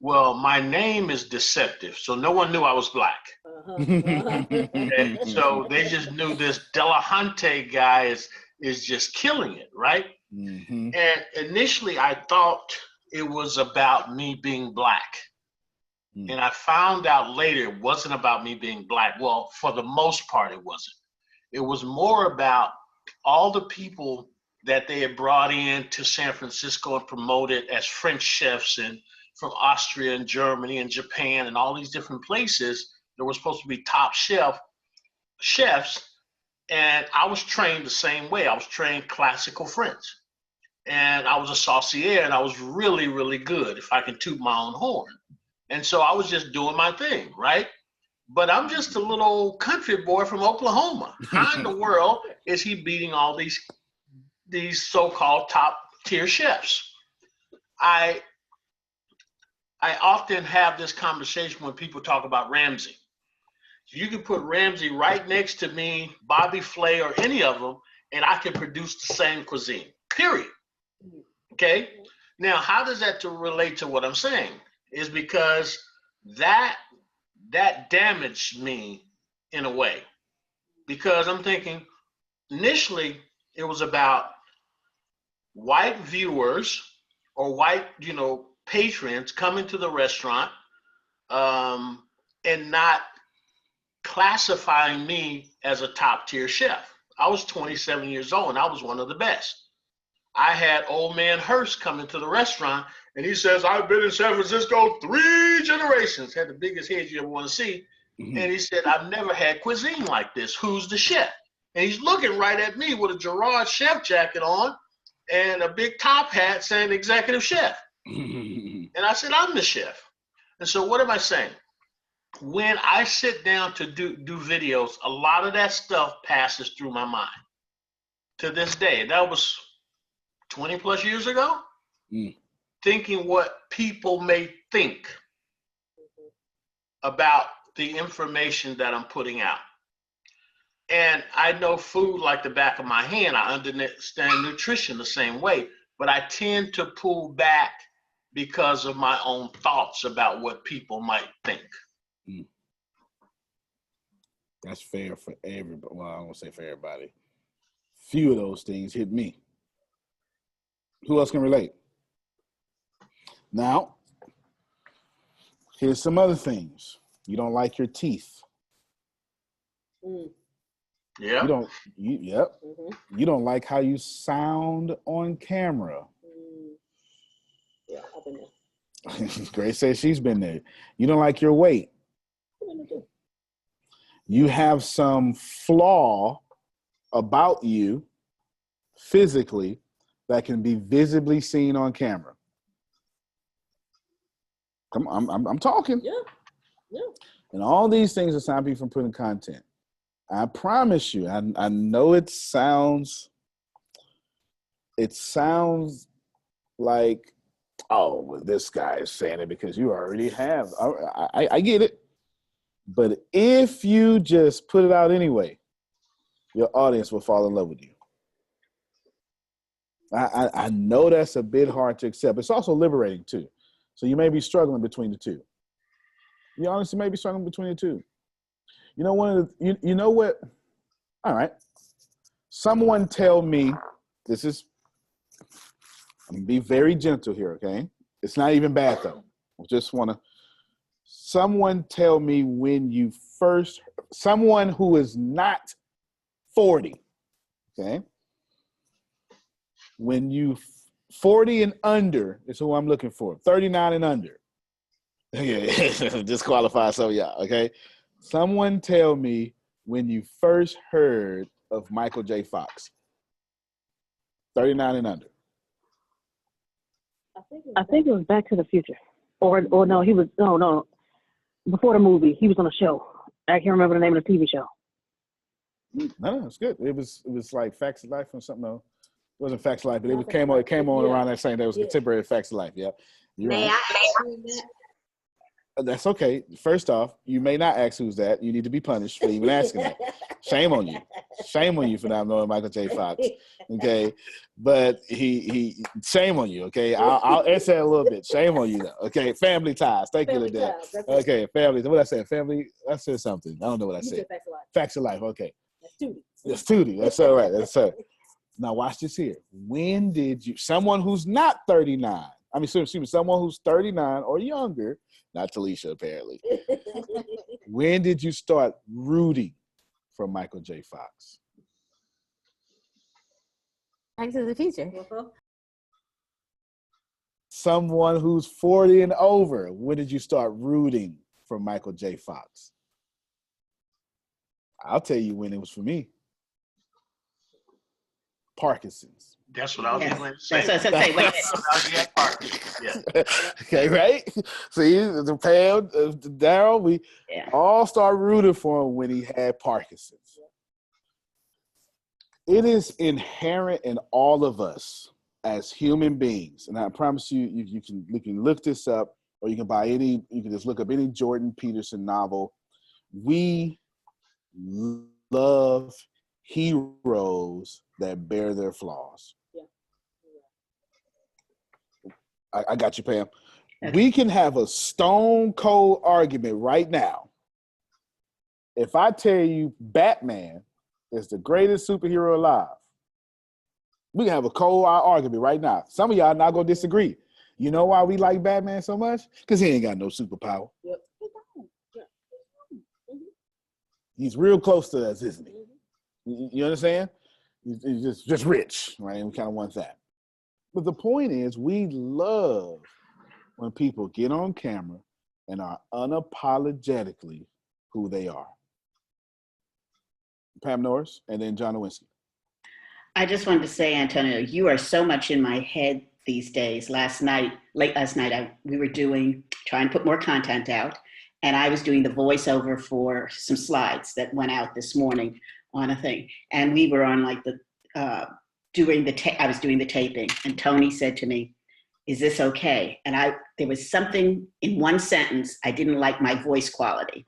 Well, my name is deceptive, so no one knew I was Black. So they just knew this Delahunty guy is just killing it, right? Mm-hmm. And initially I thought it was about me being Black. And I found out later it wasn't about me being Black. Well, for the most part, it wasn't. It was more about all the people that they had brought in to San Francisco and promoted as French chefs and from Austria and Germany and Japan and all these different places. There were supposed to be top chefs. And I was trained the same way. I was trained classical French. And I was a saucier, and I was really, really good, if I can toot my own horn. And so I was just doing my thing, right? But I'm just a little old country boy from Oklahoma. How in the world is he beating all these so-called top-tier chefs? I often have this conversation when people talk about Ramsay. You can put Ramsay right next to me, Bobby Flay, or any of them, and I can produce the same cuisine, period. Okay? Now, how does that relate to what I'm saying? Is because that damaged me in a way. Because I'm thinking, initially, it was about white viewers or white, patrons coming to the restaurant and not classifying me as a top-tier chef. I was 27 years old, and I was one of the best. I had old man Hearst come into the restaurant, and he says, I've been in San Francisco 3 generations, had the biggest head you ever want to see. Mm-hmm. And he said, I've never had cuisine like this. Who's the chef? And he's looking right at me with a Gerard chef jacket on and a big top hat saying executive chef. And I said, I'm the chef. And so what am I saying? When I sit down to do videos, a lot of that stuff passes through my mind. To this day, that was 20 plus years ago, thinking what people may think about the information that I'm putting out. And I know food like the back of my hand. I understand nutrition the same way, but I tend to pull back because of my own thoughts about what people might think. That's fair for everybody. Well, I won't say for everybody. Few of those things hit me. Who else can relate? Now, here's some other things. You don't like your teeth. Yeah. Yep. You don't like how you sound on camera. Yeah, I've been there. Grace says she's been there. You don't like your weight. You have some flaw about you physically that can be visibly seen on camera. Come on, I'm talking. Yeah. And all these things are stopping you from putting content. I promise you, I know it sounds like, oh, well, this guy is saying it because you already have. I get it. But if you just put it out anyway, your audience will fall in love with you. I know that's a bit hard to accept. It's also liberating too. So you may be struggling between the two. You honestly may be struggling between the two. You know, you know what? All right. Someone tell me, I'm gonna be very gentle here, okay? It's not even bad though. I just wanna, someone tell me someone who is not 40, okay? When you 40 and under is who I'm looking for. 39 and under. Yeah, disqualify some of y'all, okay? Someone tell me when you first heard of Michael J. Fox. 39 and under. I think it was Back to the Future. Or no, no. Before the movie, he was on a show. I can't remember the name of the TV show. No, it's good. It was like Facts of Life or something. No, it wasn't Facts of Life, but it came on around that same day. It was contemporary Facts of Life. Yeah. May I ask you that? That's okay. First off, you may not ask who's that. You need to be punished for even asking that. Shame on you. Shame on you for not knowing Michael J. Fox. Okay. But he shame on you. Okay. I'll answer that a little bit. Shame on you though. Okay. Family ties. Thank you, Liddell. Okay. Family. What I said? Family. I said something. I don't know what I said. Facts of Life. Okay. That's Tootie. That's all right. That's all right. Now watch this here. When did you, someone who's not 39, I mean, someone who's 39 or younger, not Talisha apparently. When did you start rooting for Michael J. Fox? Back to the Future. Someone who's 40 and over, when did you start rooting for Michael J. Fox? I'll tell you when it was for me. Parkinson's. That's what I was going to say. That's what I was Yeah, Parkinson's. Yeah. Okay, right? See, the Pam, Daryl, we all start rooting for him when he had Parkinson's. It is inherent in all of us as human beings, and I promise you, you can look this up, or you can just look up any Jordan Peterson novel. We love heroes that bear their flaws. I got you, Pam. Okay. We can have a stone cold argument right now. If I tell you Batman is the greatest superhero alive, we can have a cold argument right now. Some of y'all not gonna disagree. You know why we like Batman so much? Because he ain't got no superpower. Yep. He's real close to us, isn't he? You understand? He's just rich, right? And we kind of want that. But the point is, we love when people get on camera and are unapologetically who they are. Pam Norris, and then John Nowinski. I just wanted to say, Antonio, you are so much in my head these days. Late last night, we were trying to put more content out, and I was doing the voiceover for some slides that went out this morning on a thing. And we were on like I was doing the taping, and Tony said to me, "Is this okay?" And there was something in one sentence, I didn't like my voice quality.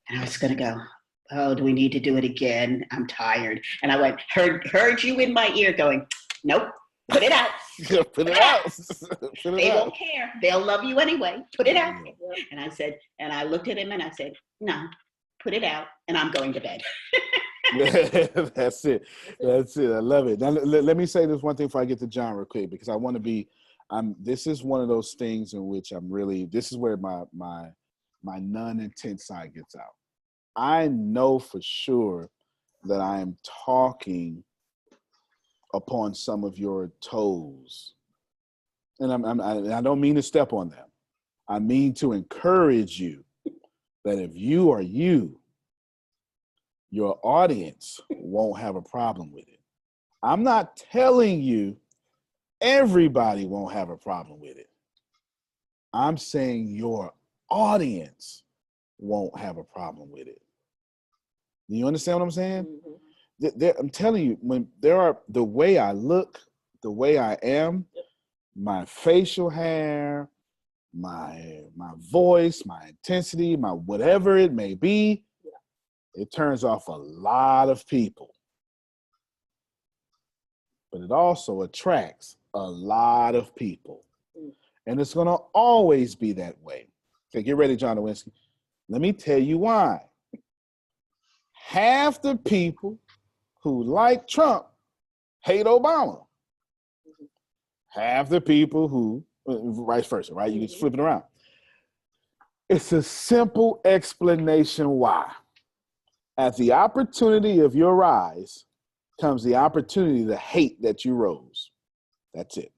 And I was gonna go, "Oh, do we need to do it again? I'm tired." And I went, heard you in my ear going, "Nope, put it out." Put it out. They won't care. They'll love you anyway. Put it out. And I said, and I looked at him and I said, "No, put it out, and I'm going to bed." That's it. I love it. Now, let me say this one thing before I get to John real quick, because I want to be This is one of those things in which this is where my non-intent side gets out. I know for sure that I am talking upon some of your toes. And I don't mean to step on them. I mean to encourage you that if you are you, your audience won't have a problem with it. I'm not telling you everybody won't have a problem with it. I'm saying your audience won't have a problem with it. Do you understand what I'm saying? Mm-hmm. I'm telling you, when the way I look, the way I am, my facial hair, my voice, my intensity, my whatever it may be, it turns off a lot of people. But it also attracts a lot of people. And it's going to always be that way. Okay, get ready, John Nowinski. Let me tell you why. Half the people who like Trump hate Obama. Half the people who, vice versa, right? You can flip it around. It's a simple explanation why. At the opportunity of your rise comes the opportunity to hate that you rose. That's it.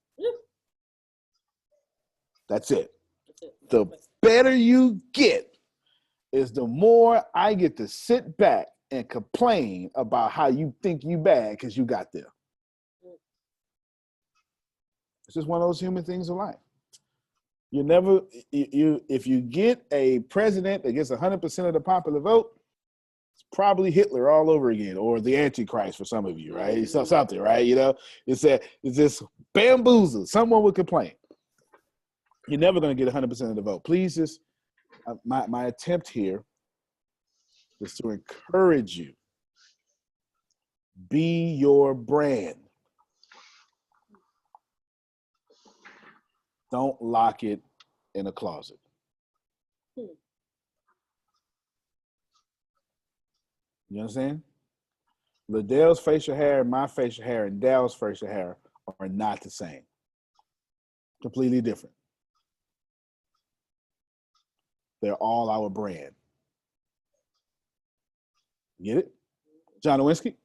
That's it. The better you get is the more I get to sit back and complain about how you think you bad because you got there. It's just one of those human things of life. If you get a president that gets 100% of the popular vote, it's probably Hitler all over again, or the Antichrist for some of you, right? It's something, right? You know, it's just bamboozle. Someone would complain. You're never going to get 100% of the vote. Please just, my attempt here is to encourage you. Be your brand. Don't lock it in a closet. You understand? Liddell's facial hair, my facial hair, and Dell's facial hair are not the same. Completely different. They're all our brand. Get it? John Nowinski?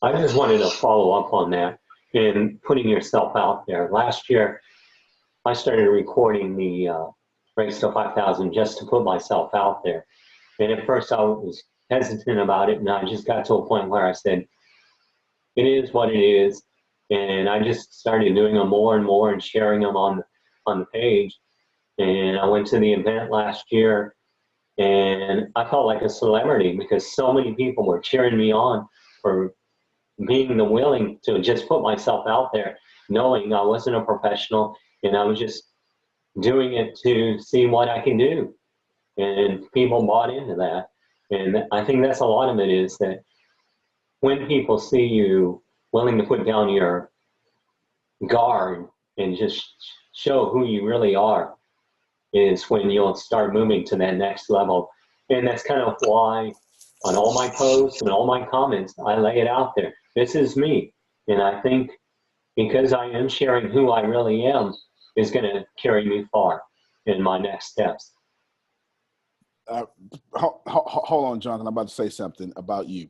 I just wanted to follow up on that and putting yourself out there. Last year, I started recording the Race to 5,000 just to put myself out there. And at first I was hesitant about it, and I just got to a point where I said, it is what it is. And I just started doing them more and more and sharing them on the page. And I went to the event last year, and I felt like a celebrity because so many people were cheering me on for being willing to just put myself out there, knowing I wasn't a professional and I was just doing it to see what I can do. And people bought into that. And I think that's a lot of it, is that when people see you willing to put down your guard and just show who you really are, is when you'll start moving to that next level. And that's kind of why on all my posts and all my comments, I lay it out there. This is me. And I think because I am sharing who I really am is going to carry me far in my next steps. Hold on, John. I'm about to say something about you.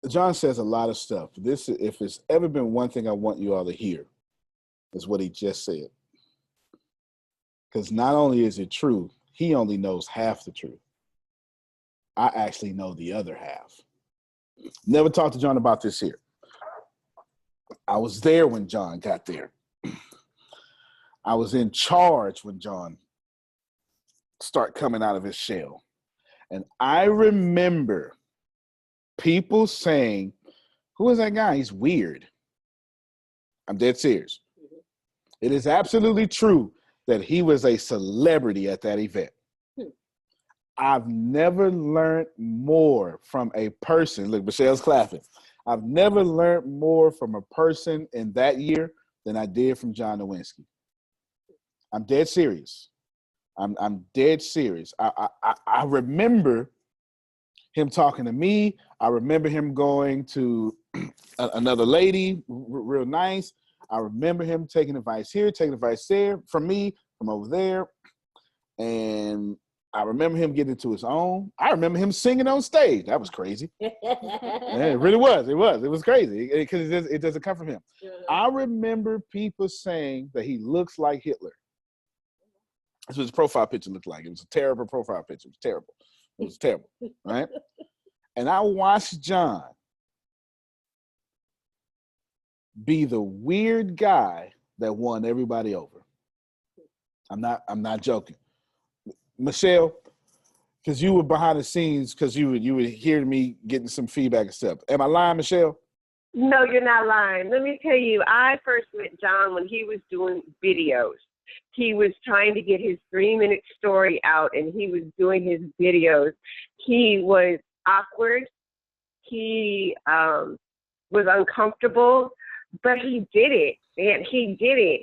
John says a lot of stuff. If it's ever been one thing I want you all to hear, is what he just said. Because not only is it true, he only knows half the truth. I actually know the other half. Never talked to John about this here. I was there when John got there. I was in charge when John started coming out of his shell. And I remember people saying, who is that guy? He's weird. I'm dead serious. It is absolutely true that he was a celebrity at that event. I've never learned more from a person. Look, Michelle's clapping. I've never learned more from a person in that year than I did from John Nowinski. I'm dead serious. I'm dead serious. I remember him talking to me. I remember him going to another lady, real nice. I remember him taking advice here, taking advice there from me, from over there. And I remember him getting to his own. I remember him singing on stage. That was crazy. Yeah, it really was. It was crazy because it doesn't come from him. I remember people saying that he looks like Hitler. That's what his profile picture looked like. It was a terrible profile picture. It was terrible. It was terrible, right? And I watched John be the weird guy that won everybody over. I'm not joking. Michelle, because you were behind the scenes, because you would hear me getting some feedback and stuff. Am I lying, Michelle? No, you're not lying. Let me tell you, I first met John when he was doing videos. He was trying to get his 3-minute story out, and he was doing his videos. He was awkward. He was uncomfortable, but he did it. And he did it.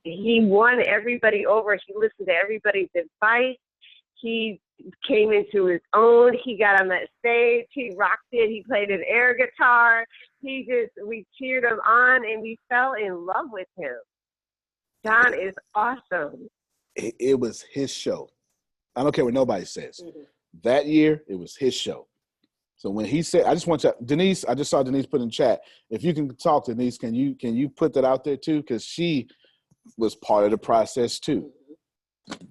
He won everybody over. He listened to everybody's advice. He came into his own. He got on that stage. He rocked it. He played an air guitar. We cheered him on, and we fell in love with him. John is awesome. It was his show. I don't care what nobody says. Mm-hmm. That year, it was his show. So when he said, I just want you, Denise, I just saw Denise put in chat. If you can talk, Denise, can you put that out there too? Because she was part of the process too.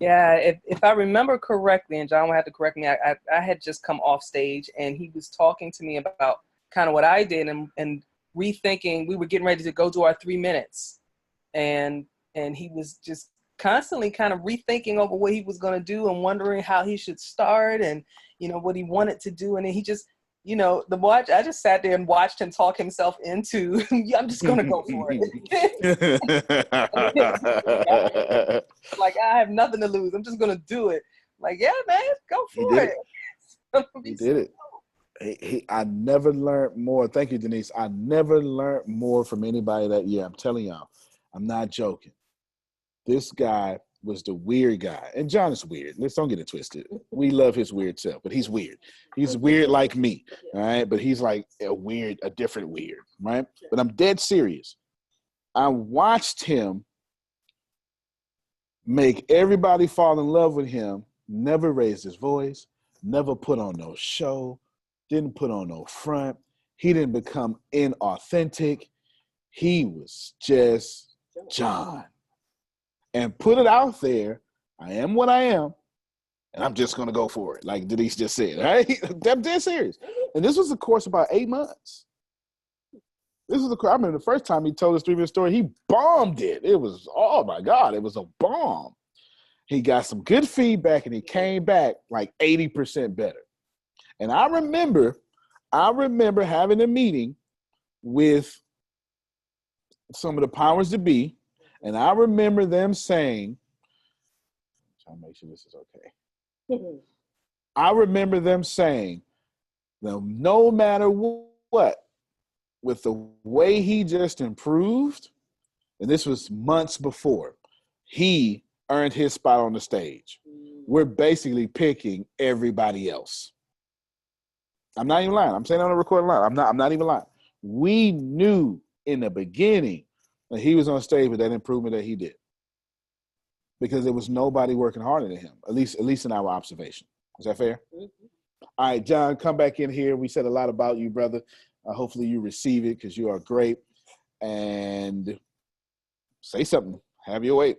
Yeah, if I remember correctly, and John will have to correct me, I had just come off stage and he was talking to me about kind of what I did and rethinking. We were getting ready to go to our 3 minutes, and he was just constantly kind of rethinking over what he was going to do and wondering how he should start and, what he wanted to do. And then he just, I just sat there and watched him talk himself into, I'm just going to go for it. Like, I have nothing to lose. I'm just going to do it. Like, yeah, man, go for it. He did it. I never learned more. Thank you, Denise. I never learned more from anybody that year. I'm telling y'all, I'm not joking. This guy was the weird guy. And John is weird. Let's don't get it twisted. We love his weird self, but he's weird. He's weird like me, all right? But he's like a different weird, right? But I'm dead serious. I watched him make everybody fall in love with him, never raised his voice, never put on no show, didn't put on no front. He didn't become inauthentic. He was just John. And put it out there, I am what I am, and I'm just going to go for it, like Denise just said, right? I'm dead serious. And this was a course about 8 months. I remember the first time he told his 3-minute story, he bombed it. It was, oh my God, it was a bomb. He got some good feedback, and he came back like 80% better. And I remember having a meeting with some of the powers that be, and I remember them saying, I'm trying to make sure this is okay. I remember them saying, no matter what, with the way he just improved, and this was months before, he earned his spot on the stage. We're basically picking everybody else. I'm not even lying. I'm saying on the recording line. I'm not even lying. We knew in the beginning that he was on stage with that improvement that he did, because there was nobody working harder than him, at least in our observation. Is that fair? Mm-hmm. All right, John, come back in here. We said a lot about you, brother. Hopefully you receive it, because you are great. And say something. Have your way.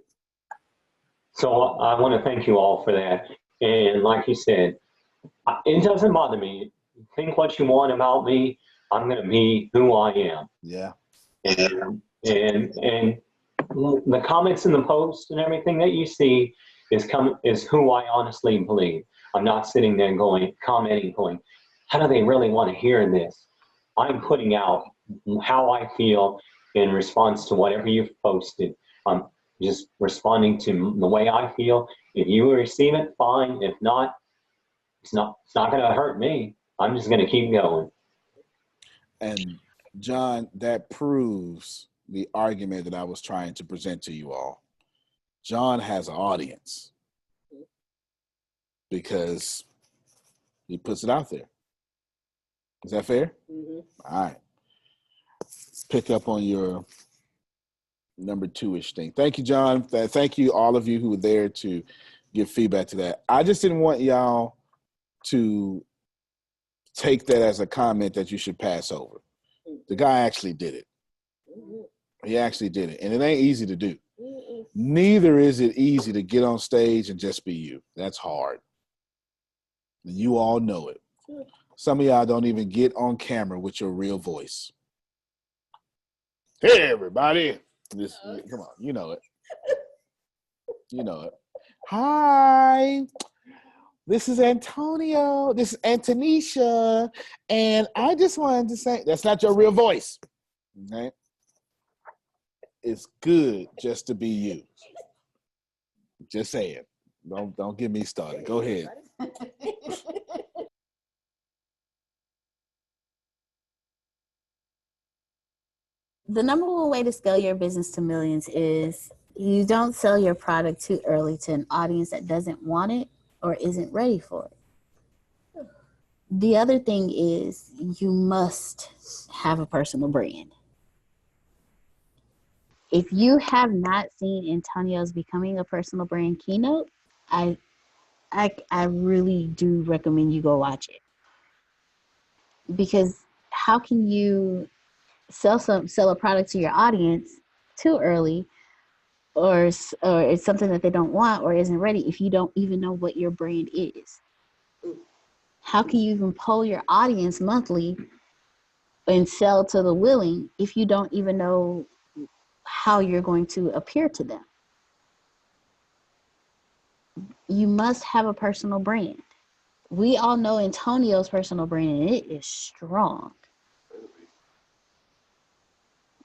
So I want to thank you all for that. And like you said, it doesn't bother me. Think what you want about me. I'm going to be who I am. Yeah. And the comments in the post and everything that you see is who I honestly believe. I'm not sitting there commenting, how do they really want to hear this? I'm putting out how I feel in response to whatever you've posted. I'm just responding to the way I feel. If you receive it, fine. If not, it's not going to hurt me. I'm just going to keep going. And John, that proves the argument that I was trying to present to you all. John has an audience because he puts it out there. Is that fair? Mm-hmm. All right. Pick up on your number 2-ish thing. Thank you, John. Thank you, all of you who were there to give feedback to that. I just didn't want y'all to take that as a comment that you should pass over. The guy actually did it. He actually did it. And it ain't easy to do. Neither is it easy to get on stage and just be you. That's hard. You all know it. Some of y'all don't even get on camera with your real voice. Hey, everybody. Come on, you know it. You know it. Hi. This is Antonio. This is Antonisha. And I just wanted to say, that's not your real voice. Okay? It's good just to be you. Just saying. Don't get me started. Go ahead. The number one way to scale your business to millions is you don't sell your product too early to an audience that doesn't want it or isn't ready for it. The other thing is you must have a personal brand. If you have not seen Antonio's Becoming a Personal Brand keynote, I really do recommend you go watch it. Because how can you sell a product to your audience too early, or it's something that they don't want or isn't ready if you don't even know what your brand is? How can you even poll your audience monthly and sell to the willing if you don't even know how you're going to appear to them? You must have a personal brand. We all know Antonio's personal brand, and it is strong.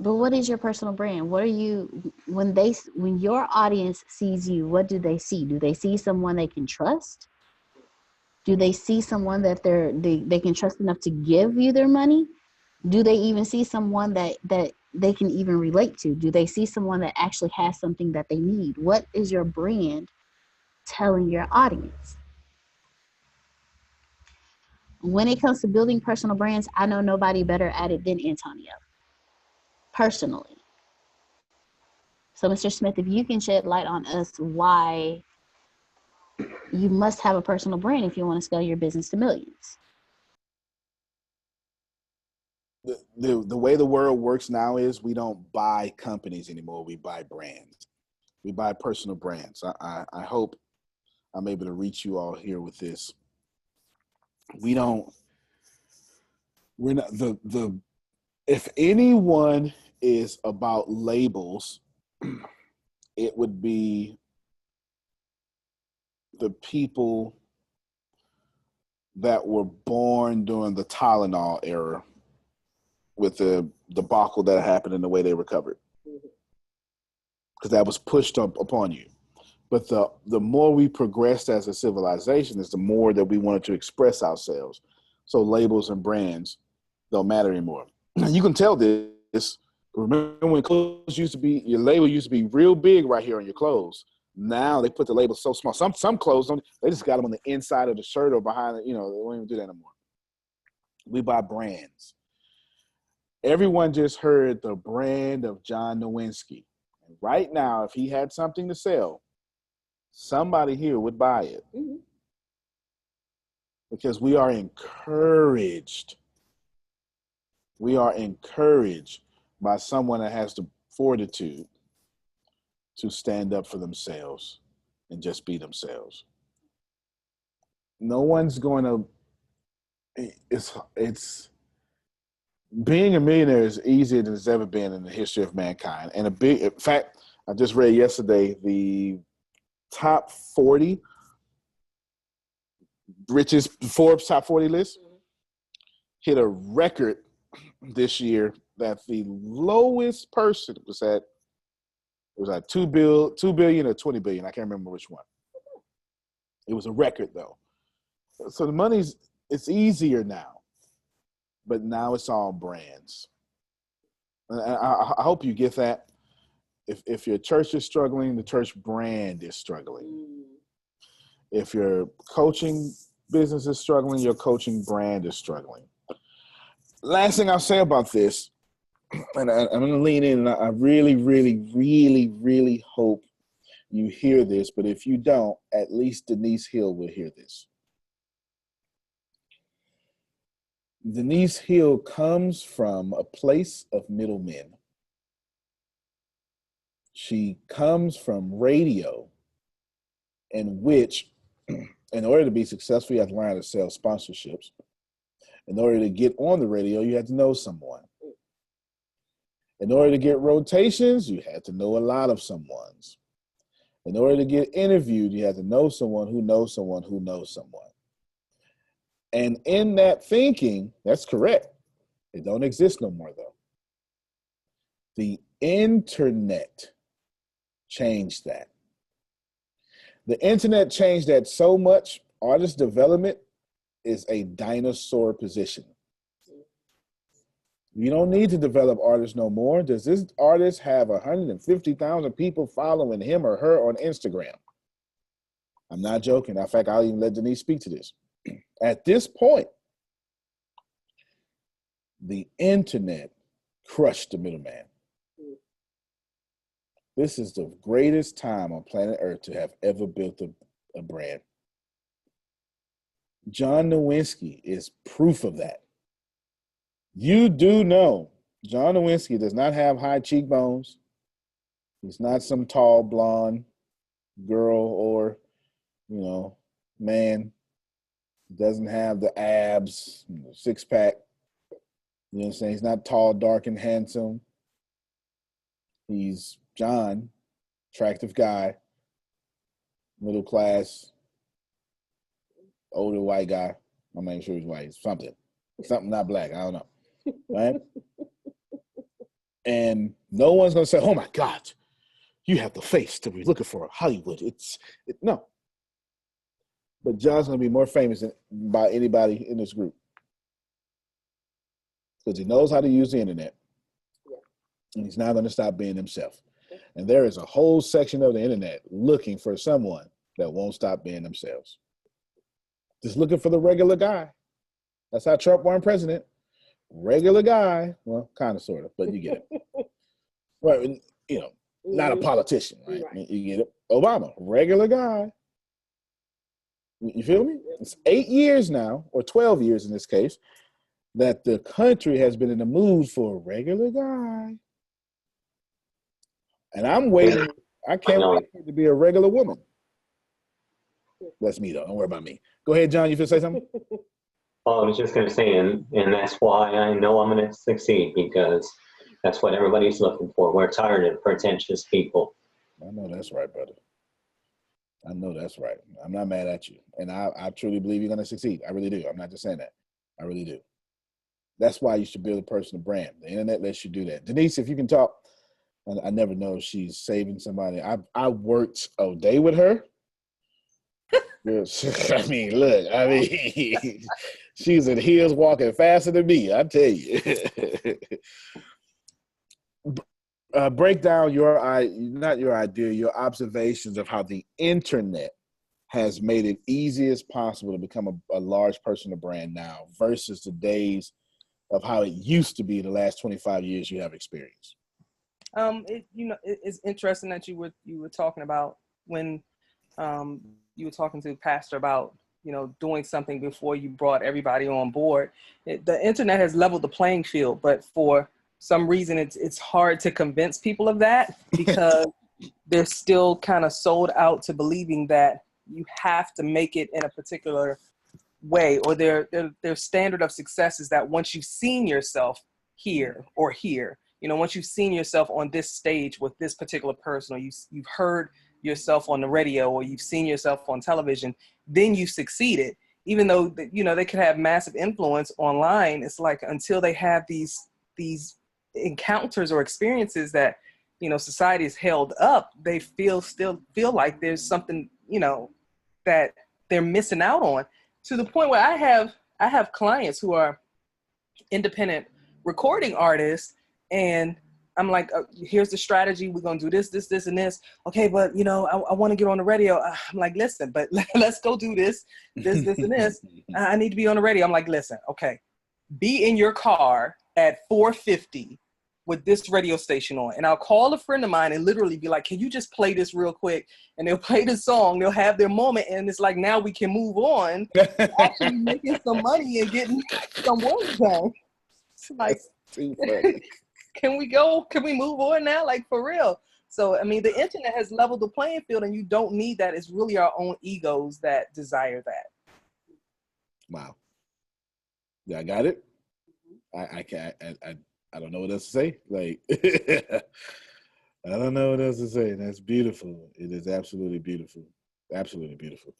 But what is your personal brand? What are you, when your audience sees you, what do they see? Do they see someone they can trust? Do they see someone that they can trust enough to give you their money? Do they even see someone that they can even relate to? Do they see someone that actually has something that they need? What is your brand telling your audience? When it comes to building personal brands, I know nobody better at it than Antonio, personally. So, Mr. Smith, if you can shed light on us why you must have a personal brand if you want to scale your business to millions. The way the world works now is we don't buy companies anymore. We buy brands. We buy personal brands. I hope I'm able to reach you all here with this. We're not if anyone is about labels, it would be the people that were born during the Tylenol era with the debacle that happened and the way they recovered. Because that was pushed up upon you. But the more we progressed as a civilization is the more that we wanted to express ourselves. So labels and brands don't matter anymore. You can tell this. Remember when clothes used to be, your label used to be real big right here on your clothes. Now they put the label so small. Some clothes, they just got them on the inside of the shirt or behind it. They don't even do that anymore. We buy brands. Everyone just heard the brand of John Nowinski. And right now, if he had something to sell, somebody here would buy it. Mm-hmm. Because we are encouraged. We are encouraged by someone that has the fortitude to stand up for themselves and just be themselves. No one's going to, it's being a millionaire is easier than it's ever been in the history of mankind. And in fact, I just read yesterday, the top 40 richest, Forbes top 40 list hit a record this year that the lowest person was at, it was like 2 billion or 20 billion. I can't remember which one. It was a record though. So the money's, it's easier now, but now it's all brands. And I hope you get that. If your church is struggling, the church brand is struggling. If your coaching business is struggling, your coaching brand is struggling. last thing I'll say about this, and I'm going to lean in, and I really, really, really, really hope you hear this, but if you don't, at least Denise Hill will hear this. Denise Hill comes from a place of middlemen. She comes from radio, in which, in order to be successful, you have to learn how to sell sponsorships. In order to get on the radio, you had to know someone. In order to get rotations, you had to know a lot of someone's. In order to get interviewed, you had to know someone who knows someone who knows someone. And in that thinking, that's correct. It don't exist no more, though. The internet changed that. The internet changed that so much, artist development is a dinosaur position. You don't need to develop artists no more. Does this artist have 150,000 people following him or her on Instagram? I'm not joking. In fact, I'll even let Denise speak to this. At this point, the internet crushed the middleman. This is the greatest time on planet Earth to have ever built a brand. John Nowinski is proof of that. You do know John Nowinski does not have high cheekbones. He's not some tall blonde girl or, man. He doesn't have the abs, six pack. You know what I'm saying? He's not tall, dark, and handsome. He's John, attractive guy, middle class, older white guy. I'm not even sure he's white. He's something not black. I don't know. Right? And no one's gonna say, "Oh my God, you have the face to be looking for Hollywood." No. But John's gonna be more famous by anybody in this group because he knows how to use the internet, and he's not gonna stop being himself. And there is a whole section of the internet looking for someone that won't stop being themselves. Just looking for the regular guy. That's how Trump won president. Regular guy. Well, kind of, sort of, but you get it. Right, not a politician, right? You get it. Obama, regular guy. You feel me? It's 8 years now, or 12 years in this case, that the country has been in the mood for a regular guy. And I'm waiting. I can't wait for it to be a regular woman. That's me, though. Don't worry about me. Go ahead, John. You feel say something? Oh, I was just going to say, and that's why I know I'm going to succeed, because that's what everybody's looking for. We're tired of pretentious people. I know that's right, brother. I know that's right. I'm not mad at you. And I truly believe you're going to succeed. I really do. I'm not just saying that. I really do. That's why you should build a personal brand. The internet lets you do that. Denise, if you can talk, I never know if she's saving somebody. I worked a day with her. I mean, she's in heels walking faster than me, I tell you. Break down your observations of how the internet has made it easy as possible to become a large personal brand now versus the days of how it used to be the last 25 years you have experienced. It's interesting that you were talking about when you were talking to Pastor about, doing something before you brought everybody on board. The internet has leveled the playing field, but for some reason it's hard to convince people of that because they're still kind of sold out to believing that you have to make it in a particular way, or their standard of success is that once you've seen yourself here or here, once you've seen yourself on this stage with this particular person, or you've heard yourself on the radio, or you've seen yourself on television, then you've succeeded. Even though, they could have massive influence online, it's like until they have these encounters or experiences that, society is held up, they still feel like there's something, that they're missing out on, to the point where I have clients who are independent recording artists, and I'm like, here's the strategy. We're going to do this, and this. Okay, but, I want to get on the radio. I'm like, listen, but let's go do this, and this. I need to be on the radio. I'm like, listen, okay, be in your car at 4:50 with this radio station on. And I'll call a friend of mine and literally be like, can you just play this real quick? And they'll play the song, they'll have their moment, and it's like, now we can move on to actually making some money and getting some work done. It's like, too funny. Can we move on now? Like, for real. So, I mean, the internet has leveled the playing field, and you don't need that. It's really our own egos that desire that. Wow. Yeah, I got it. I don't know what else to say. Like, I don't know what else to say. That's beautiful. It is absolutely beautiful. Absolutely beautiful.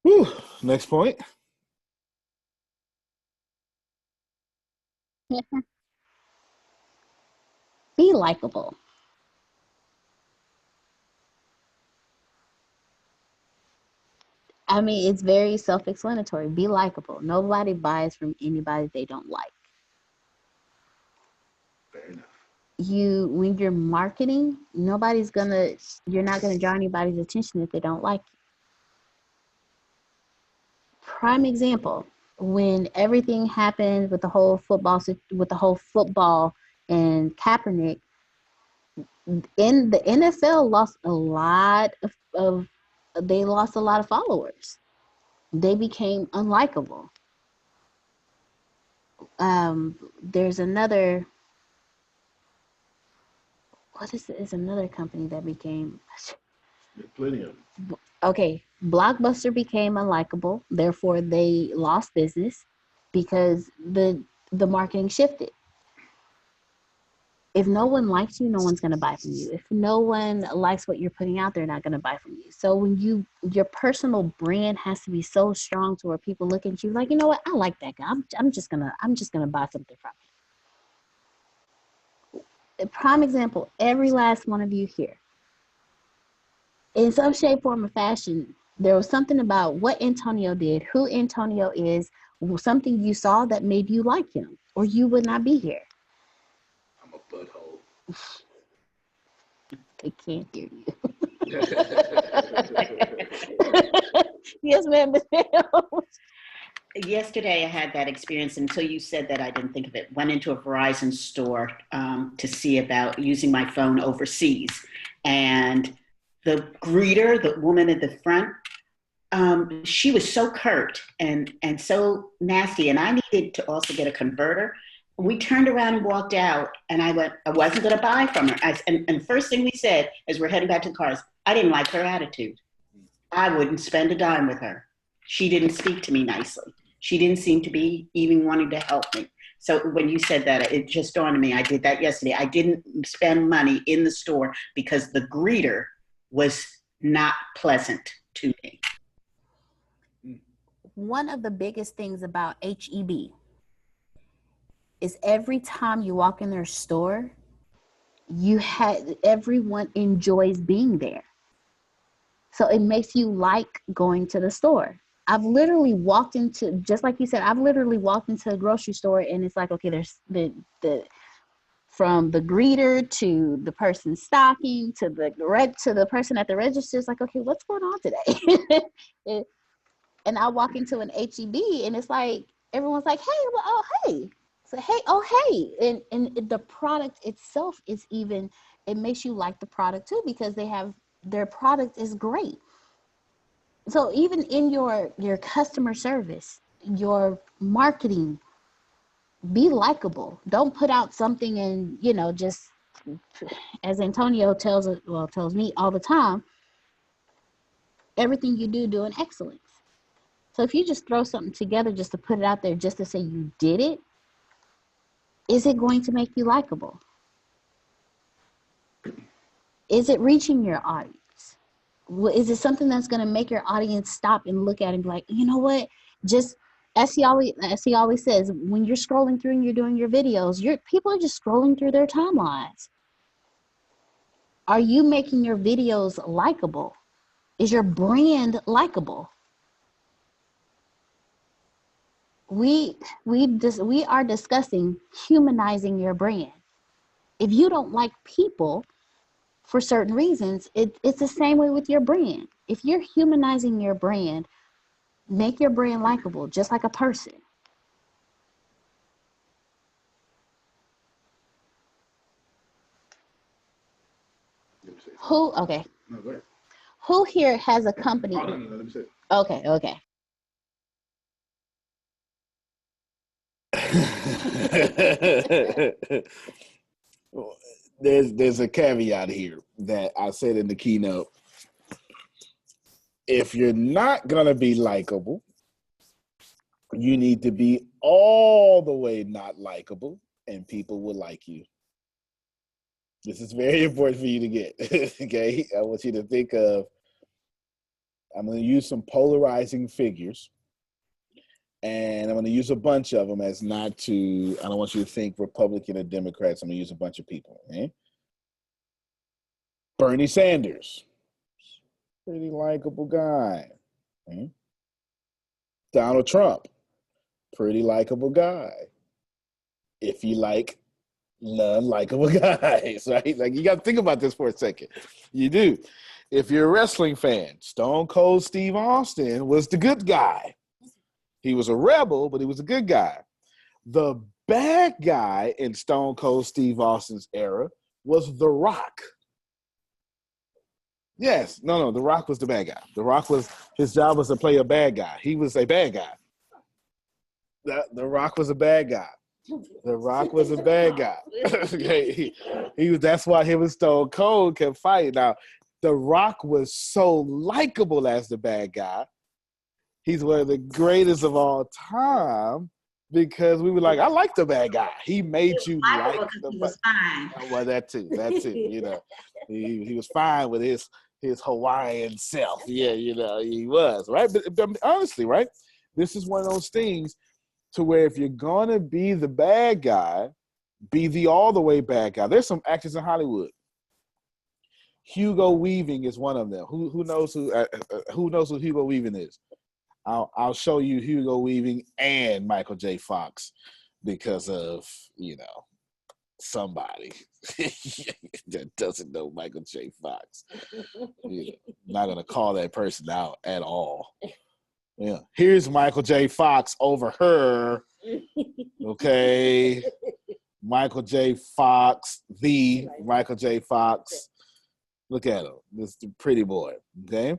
Whew. Next point. Be likable. I mean, it's very self-explanatory. Be likable. Nobody buys from anybody they don't like. Fair enough. When you're marketing, you're not gonna draw anybody's attention if they don't like you. Prime example, when everything happened with the whole football and Kaepernick, in the NFL lost a lot of followers. They became unlikable. There's another. What is another company that became? Plenty of them. Okay, Blockbuster became unlikable. Therefore, they lost business because the marketing shifted. If no one likes you, no one's going to buy from you. If no one likes what you're putting out, they're not going to buy from you. So when your personal brand has to be so strong to where people look at you like, you know what, I like that guy. I'm just gonna buy something from him. A prime example, every last one of you here, in some shape, form, or fashion, there was something about what Antonio did, who Antonio is, something you saw that made you like him, or you would not be here. I'm a butthole. They can't hear you. Yes, ma'am. Yesterday, I had that experience. Until you said that, I didn't think of it. Went into a Verizon store to see about using my phone overseas. And the greeter, the woman at the front, she was so curt and so nasty. And I needed to also get a converter. We turned around and walked out, and I wasn't going to buy from her. And the first thing we said as we're heading back to the cars, I didn't like her attitude. I wouldn't spend a dime with her. She didn't speak to me nicely. She didn't seem to be even wanting to help me. So when you said that, it just dawned on me. I did that yesterday. I didn't spend money in the store because the greeter was not pleasant to me. One of the biggest things about HEB is every time you walk in their store, everyone enjoys being there. So it makes you like going to the store. I've literally walked into, just like you said, I've literally walked into a grocery store and it's like, okay, there's the from the greeter to the person stocking to the person at the register. It's like, okay, what's going on today? And I walk into an HEB and it's like, everyone's like, hey, well, oh, hey. So, hey, oh, hey. And the product itself is even, it makes you like the product too, because their product is great. So even in your customer service, your marketing, be likable. Don't put out something and, just as Antonio tells me all the time, everything you do in excellence. So if you just throw something together just to put it out there just to say you did it, is it going to make you likable? Is it reaching your audience? Is it something that's going to make your audience stop and look at it and be like, you know what? Just as he always says, when you're scrolling through and you're doing your videos, people are just scrolling through their timelines. Are you making your videos likable? Is your brand likable? We are discussing humanizing your brand. If you don't like people for certain reasons, it's the same way with your brand. If you're humanizing your brand, make your brand likable, just like a person. Who? Okay. No, go ahead. Who here has a company? Oh, no, let me say it. Okay. Okay. There's a caveat here that I said in the keynote. If you're not gonna be likable, you need to be all the way not likable, and people will like you. This is very important for you to get. Okay, I want you to think of. I'm going to use some polarizing figures, and I'm going to use a bunch of them as not to. I don't want you to think Republican or Democrats. I'm going to use a bunch of people. Okay? Bernie Sanders, pretty likable guy. Okay? Donald Trump, pretty likable guy. If you like non-likable guys, right? Like, you got to think about this for a second. You do. If you're a wrestling fan, Stone Cold Steve Austin was the good guy. He was a rebel, but he was a good guy. The bad guy in Stone Cold Steve Austin's era was The Rock. Yes, no, The Rock was the bad guy. The Rock was, his job was to play a bad guy. He was a bad guy. The Rock was a bad guy. The Rock was a bad guy. Okay, he was. That's why him and Stone Cold kept fighting. Now, The Rock was so likable as the bad guy. He's one of the greatest of all time because we were like, I like the bad guy. He made you like the bad guy. Well, that too. You know, he was fine with his Hawaiian self. Yeah, you know, he was, right? But honestly, right? This is one of those things to where if you're gonna be the bad guy, be the all the way bad guy. There's some actors in Hollywood. Hugo Weaving is one of them. Who knows who Hugo Weaving is? I'll show you Hugo Weaving and Michael J. Fox because of, you know, somebody that doesn't know Michael J. Fox. You know, not gonna call that person out at all. Yeah, here's Michael J. Fox over her. Okay, Michael J. Fox, the Michael J. Fox. Look at him, this pretty boy. Okay,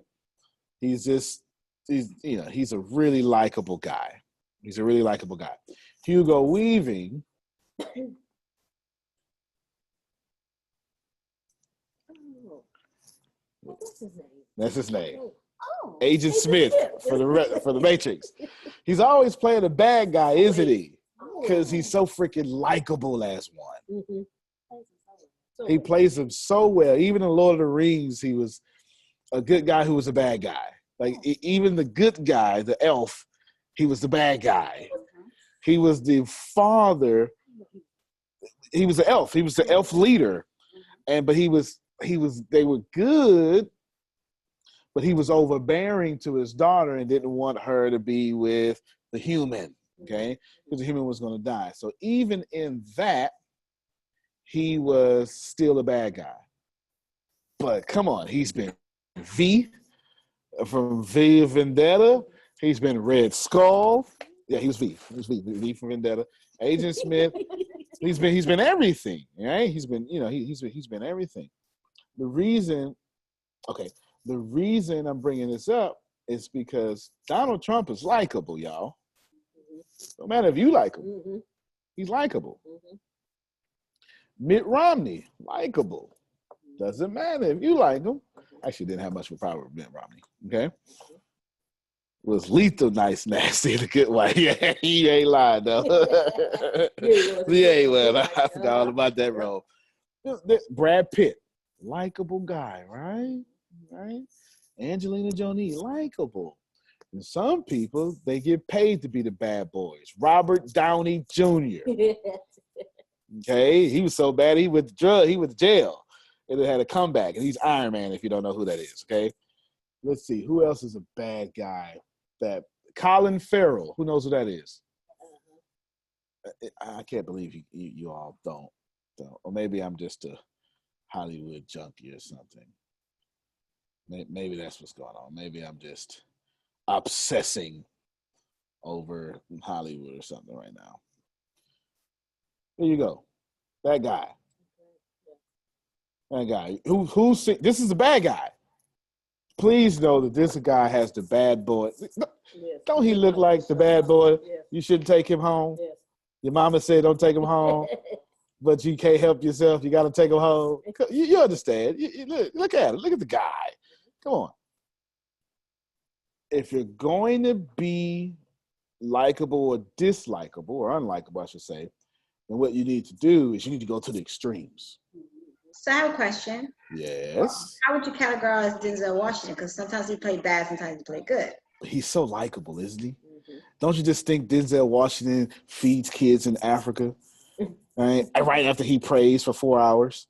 he's a really likable guy. He's a really likable guy. Hugo Weaving. That's his name. Agent Smith for the Matrix. He's always playing a bad guy, isn't he? Because he's so freaking likable as one. He plays him so well. Even in Lord of the Rings, he was a good guy who was a bad guy. Like, even the good guy, the elf, he was the bad guy. He was the father. He was the elf. He was the elf leader. But they were good, but he was overbearing to his daughter and didn't want her to be with the human, okay? Because the human was going to die. So even in that, he was still a bad guy. But come on, he's been V from V Vendetta. He's been Red Skull. Yeah, he was V. He was V from Vendetta. Agent Smith. He's been everything, right? He's been everything. The reason I'm bringing this up is because Donald Trump is likable, y'all. No matter if you like him, he's likable. Mitt Romney, likable. Doesn't matter if you like him. Actually, didn't have much of a problem with Mitt Romney. Okay, was lethal, nice, nasty, the good one. Yeah, he ain't lying though. He ain't well. I forgot all about that role. Brad Pitt, likable guy, right? Right. Angelina Jolie, likable. And some people, they get paid to be the bad boys. Robert Downey Jr. Okay, he was so bad he went to jail. And it had a comeback, and he's Iron Man if you don't know who that is. Okay, let's see who else is a bad guy. That Colin Farrell, who knows who that is? I can't believe you all don't. Or maybe I'm just a Hollywood junkie or something. Maybe that's what's going on. Maybe I'm just obsessing over Hollywood or something right now. There you go. That guy. That guy. This is the bad guy. Please know that this guy has the bad boy. Don't he look like the bad boy? You shouldn't take him home. Your mama said don't take him home, but you can't help yourself. You got to take him home. You understand. Look at him. Look at the guy. Come on. If you're going to be likable or dislikable, or unlikable, I should say, then what you need to do is you need to go to the extremes. So I have a question. Yes. How would you categorize Denzel Washington? Because sometimes he played bad, sometimes he played good. He's so likable, isn't he? Don't you just think Denzel Washington feeds kids in Africa? Right after he prays for 4 hours.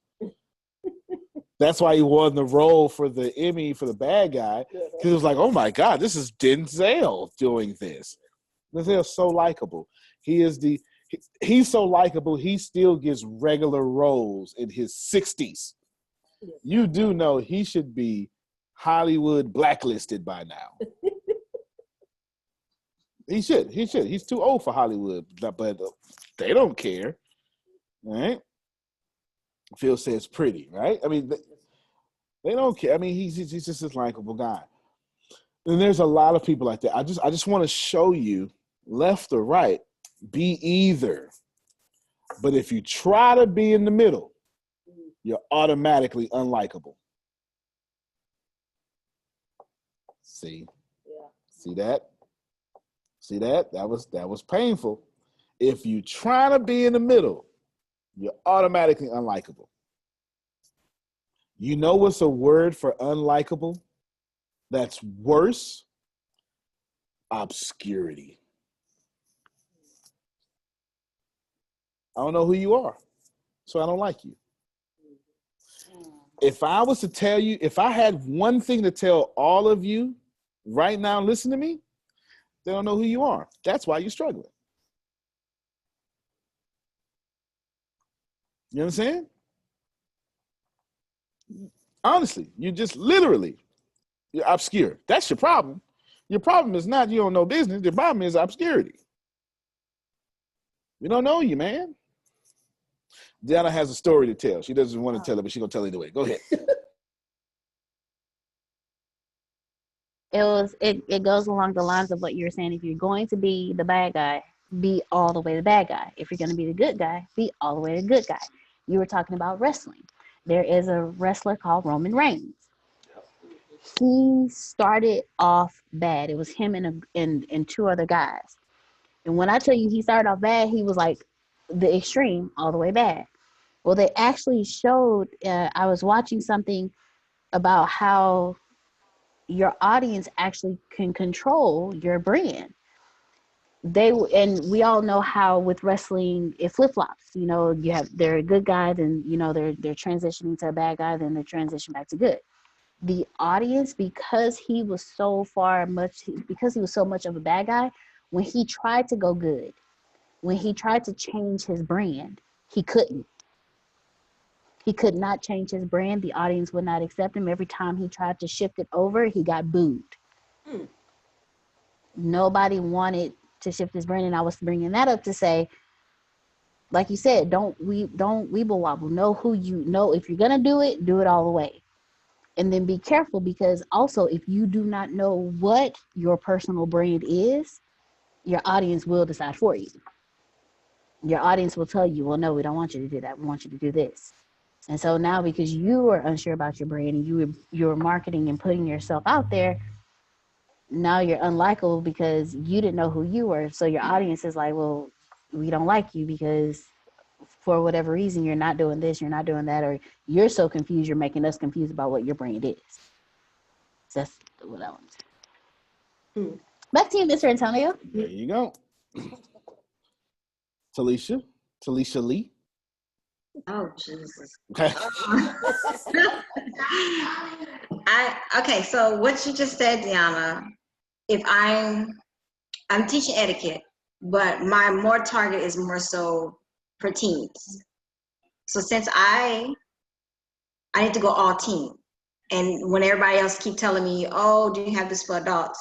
That's why he won the role for the Emmy for the bad guy. Because it was like, oh my God, this is Denzel doing this. Denzel's so likable. He's so likable, he still gets regular roles in his 60s. You do know he should be Hollywood blacklisted by now. He should. He's too old for Hollywood, but they don't care, right? Phil says pretty, right? I mean, they don't care. I mean, he's just this likable guy. And there's a lot of people like that. I just want to show you, left or right, be either. But if you try to be in the middle, you're automatically unlikable. See? Yeah. See that? See that? That was painful. If you try to be in the middle, you're automatically unlikable. You know what's a word for unlikable that's worse? Obscurity. I don't know who you are, so I don't like you. If I was to tell you, if I had one thing to tell all of you right now, listen to me, they don't know who you are. That's why you're struggling. You understand? Honestly, you just literally, you're obscure. That's your problem. Your problem is not you don't know business. Your problem is obscurity. We don't know you, man. Deanna has a story to tell. She doesn't want to tell it, but she's going to tell it anyway. Go ahead. It goes along the lines of what you were saying. If you're going to be the bad guy, be all the way the bad guy. If you're going to be the good guy, be all the way the good guy. You were talking about wrestling. There is a wrestler called Roman Reigns. He started off bad. It was him and two other guys. And when I tell you he started off bad, he was like the extreme, all the way bad. Well, they actually showed, I was watching something about how your audience actually can control your brand. And we all know how with wrestling it flip-flops. You know, they're a good guy, then they're transitioning to a bad guy, then they transition back to good. The audience, because he was so much of a bad guy, when he tried to go good, when he tried to change his brand, he couldn't. He could not change his brand. The audience would not accept him. Every time he tried to shift it over, he got booed. Nobody wanted to shift his brand, and I was bringing that up to say, like you said, don't weeble wobble. Know who you know. If you're gonna do it all the way, and then be careful, because also if you do not know what your personal brand is, your audience will decide for you. Your audience will tell you, well, no, we don't want you to do that. We want you to do this. And so now, because you are unsure about your brand and you're marketing and putting yourself out there, now you're unlikable because you didn't know who you were. So your audience is like, well, we don't like you because for whatever reason, you're not doing this, you're not doing that, or you're so confused, you're making us confused about what your brand is. So that's what I want to say. Back to you, Mr. Antonio. There you go. Talisha Lee. Oh, Jesus. Okay. Okay, so what you just said, Deanna, if I'm teaching etiquette, but my more target is more so for teens. So since I need to go all teen, and when everybody else keep telling me, oh, do you have this for adults?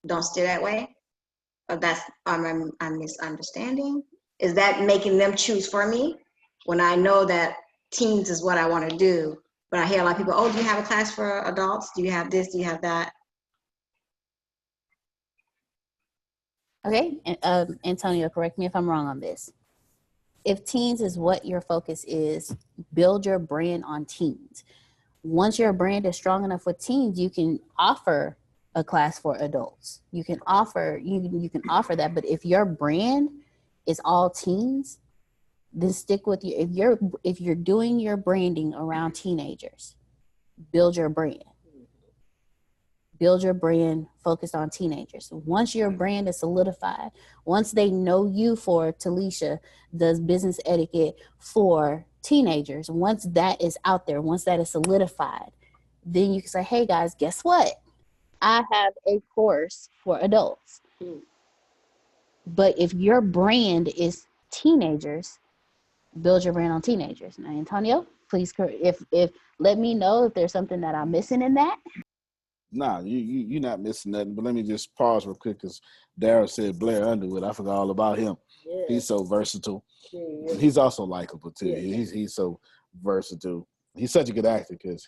Don't stay that way. Or I'm misunderstanding. Is that making them choose for me when I know that teens is what I want to do? But I hear a lot of people, oh, do you have a class for adults? Do you have this? Do you have that? Okay, Antonio, correct me if I'm wrong on this. If teens is what your focus is, build your brand on teens. Once your brand is strong enough with teens, you can offer a class for adults. You can offer that. But if your brand is all teens, then stick with you. If you're doing your branding around teenagers, build your brand. Build your brand focused on teenagers. Once your brand is solidified, once they know you for Talisha does business etiquette for teenagers, once that is out there, once that is solidified, then you can say, hey guys, guess what? I have a course for adults. But if your brand is teenagers, build your brand on teenagers. Now, Antonio, please, if let me know if there's something that I'm missing in that. Nah, you're not missing nothing. But let me just pause real quick because Darryl said Blair Underwood. I forgot all about him. Yeah. He's so versatile. Yeah. He's also likable too. Yeah. He's so versatile. He's such a good actor because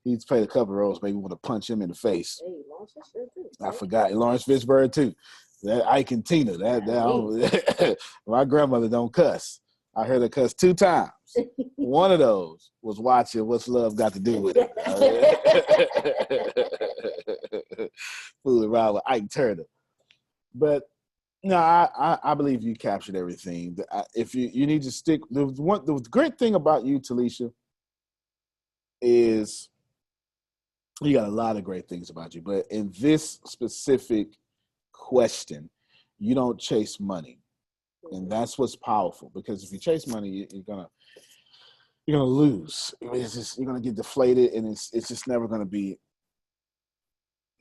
he's played a couple of roles. Maybe want to punch him in the face. Hey, Lawrence Fishburne too. I forgot Lawrence Fishburne too. That Ike and Tina. My grandmother don't cuss. I heard her cuss 2 times. One of those was watching What's Love Got to Do with It. Fooling around with Ike Turner. But no, I believe you captured everything. If you need to stick, the great thing about you, Talisha, is you got a lot of great things about you. But in this specific question, you don't chase money. And that's what's powerful, because if you chase money, you're gonna lose. You're gonna get deflated, and it's just never gonna be.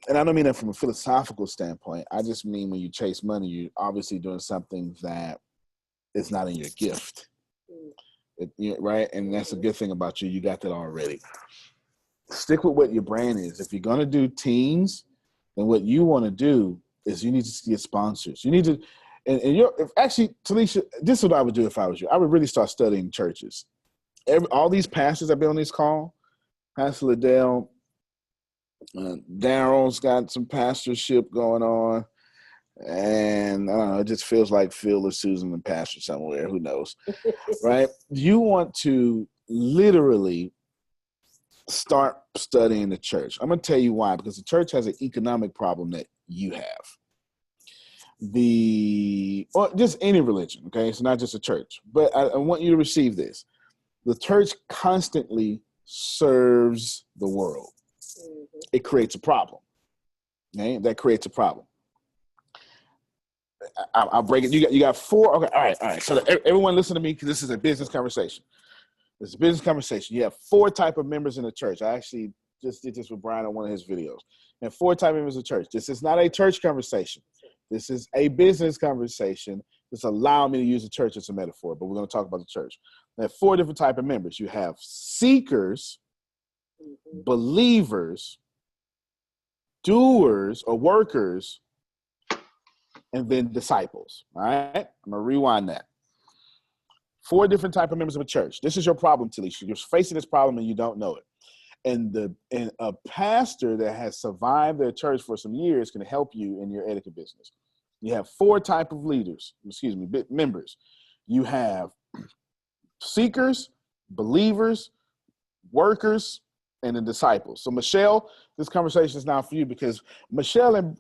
And I don't mean that from a philosophical standpoint. I just mean when you chase money, you're obviously doing something that is not in your gift, right? And that's a good thing about you. You got that already. Stick with what your brand is. If you're gonna do teens, then what you want to do is you need to get sponsors. You need to. And actually, Talisha, this is what I would do if I was you. I would really start studying churches. All these pastors I've been on this call, Pastor Liddell, Daryl's got some pastorship going on, and I don't know, it just feels like Phil or Susan and pastor somewhere. Who knows, right? You want to literally start studying the church. I'm going to tell you why, because the church has an economic problem that you have. Or just any religion, okay? It's not just a church. But I want you to receive this. The church constantly serves the world. Mm-hmm. It creates a problem. Okay? That creates a problem. I'll break it. You got 4. Okay, all right. So everyone listen to me, because this is a business conversation. This is a business conversation. You have 4 type of members in the church. I actually just did this with Brian on one of his videos. And 4 type of members of the church. This is not a church conversation. This is a business conversation. Just allow me to use the church as a metaphor, but we're going to talk about the church. There are 4 different types of members. You have seekers, believers, doers or workers, and then disciples. All right? I'm going to rewind that. 4 different types of members of a church. This is your problem, Talisha. You're facing this problem and you don't know it. And a pastor that has survived their church for some years can help you in your etiquette business. You have 4 types of members. You have seekers, believers, workers, and the disciples. So Michelle, this conversation is now for you, because Michelle and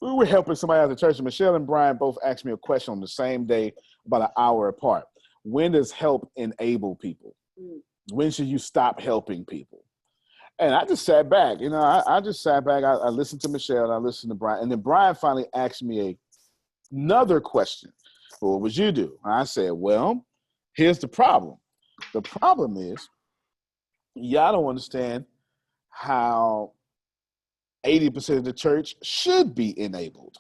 we were helping somebody out of the church, and Michelle and Brian both asked me a question on the same day, about an hour apart. When does help enable people? When should you stop helping people? And I just sat back, I just sat back. I listened to Michelle and I listened to Brian. And then Brian finally asked me another question. Well, what would you do? And I said, well, here's the problem. The problem is, y'all don't understand how 80% of the church should be enabled.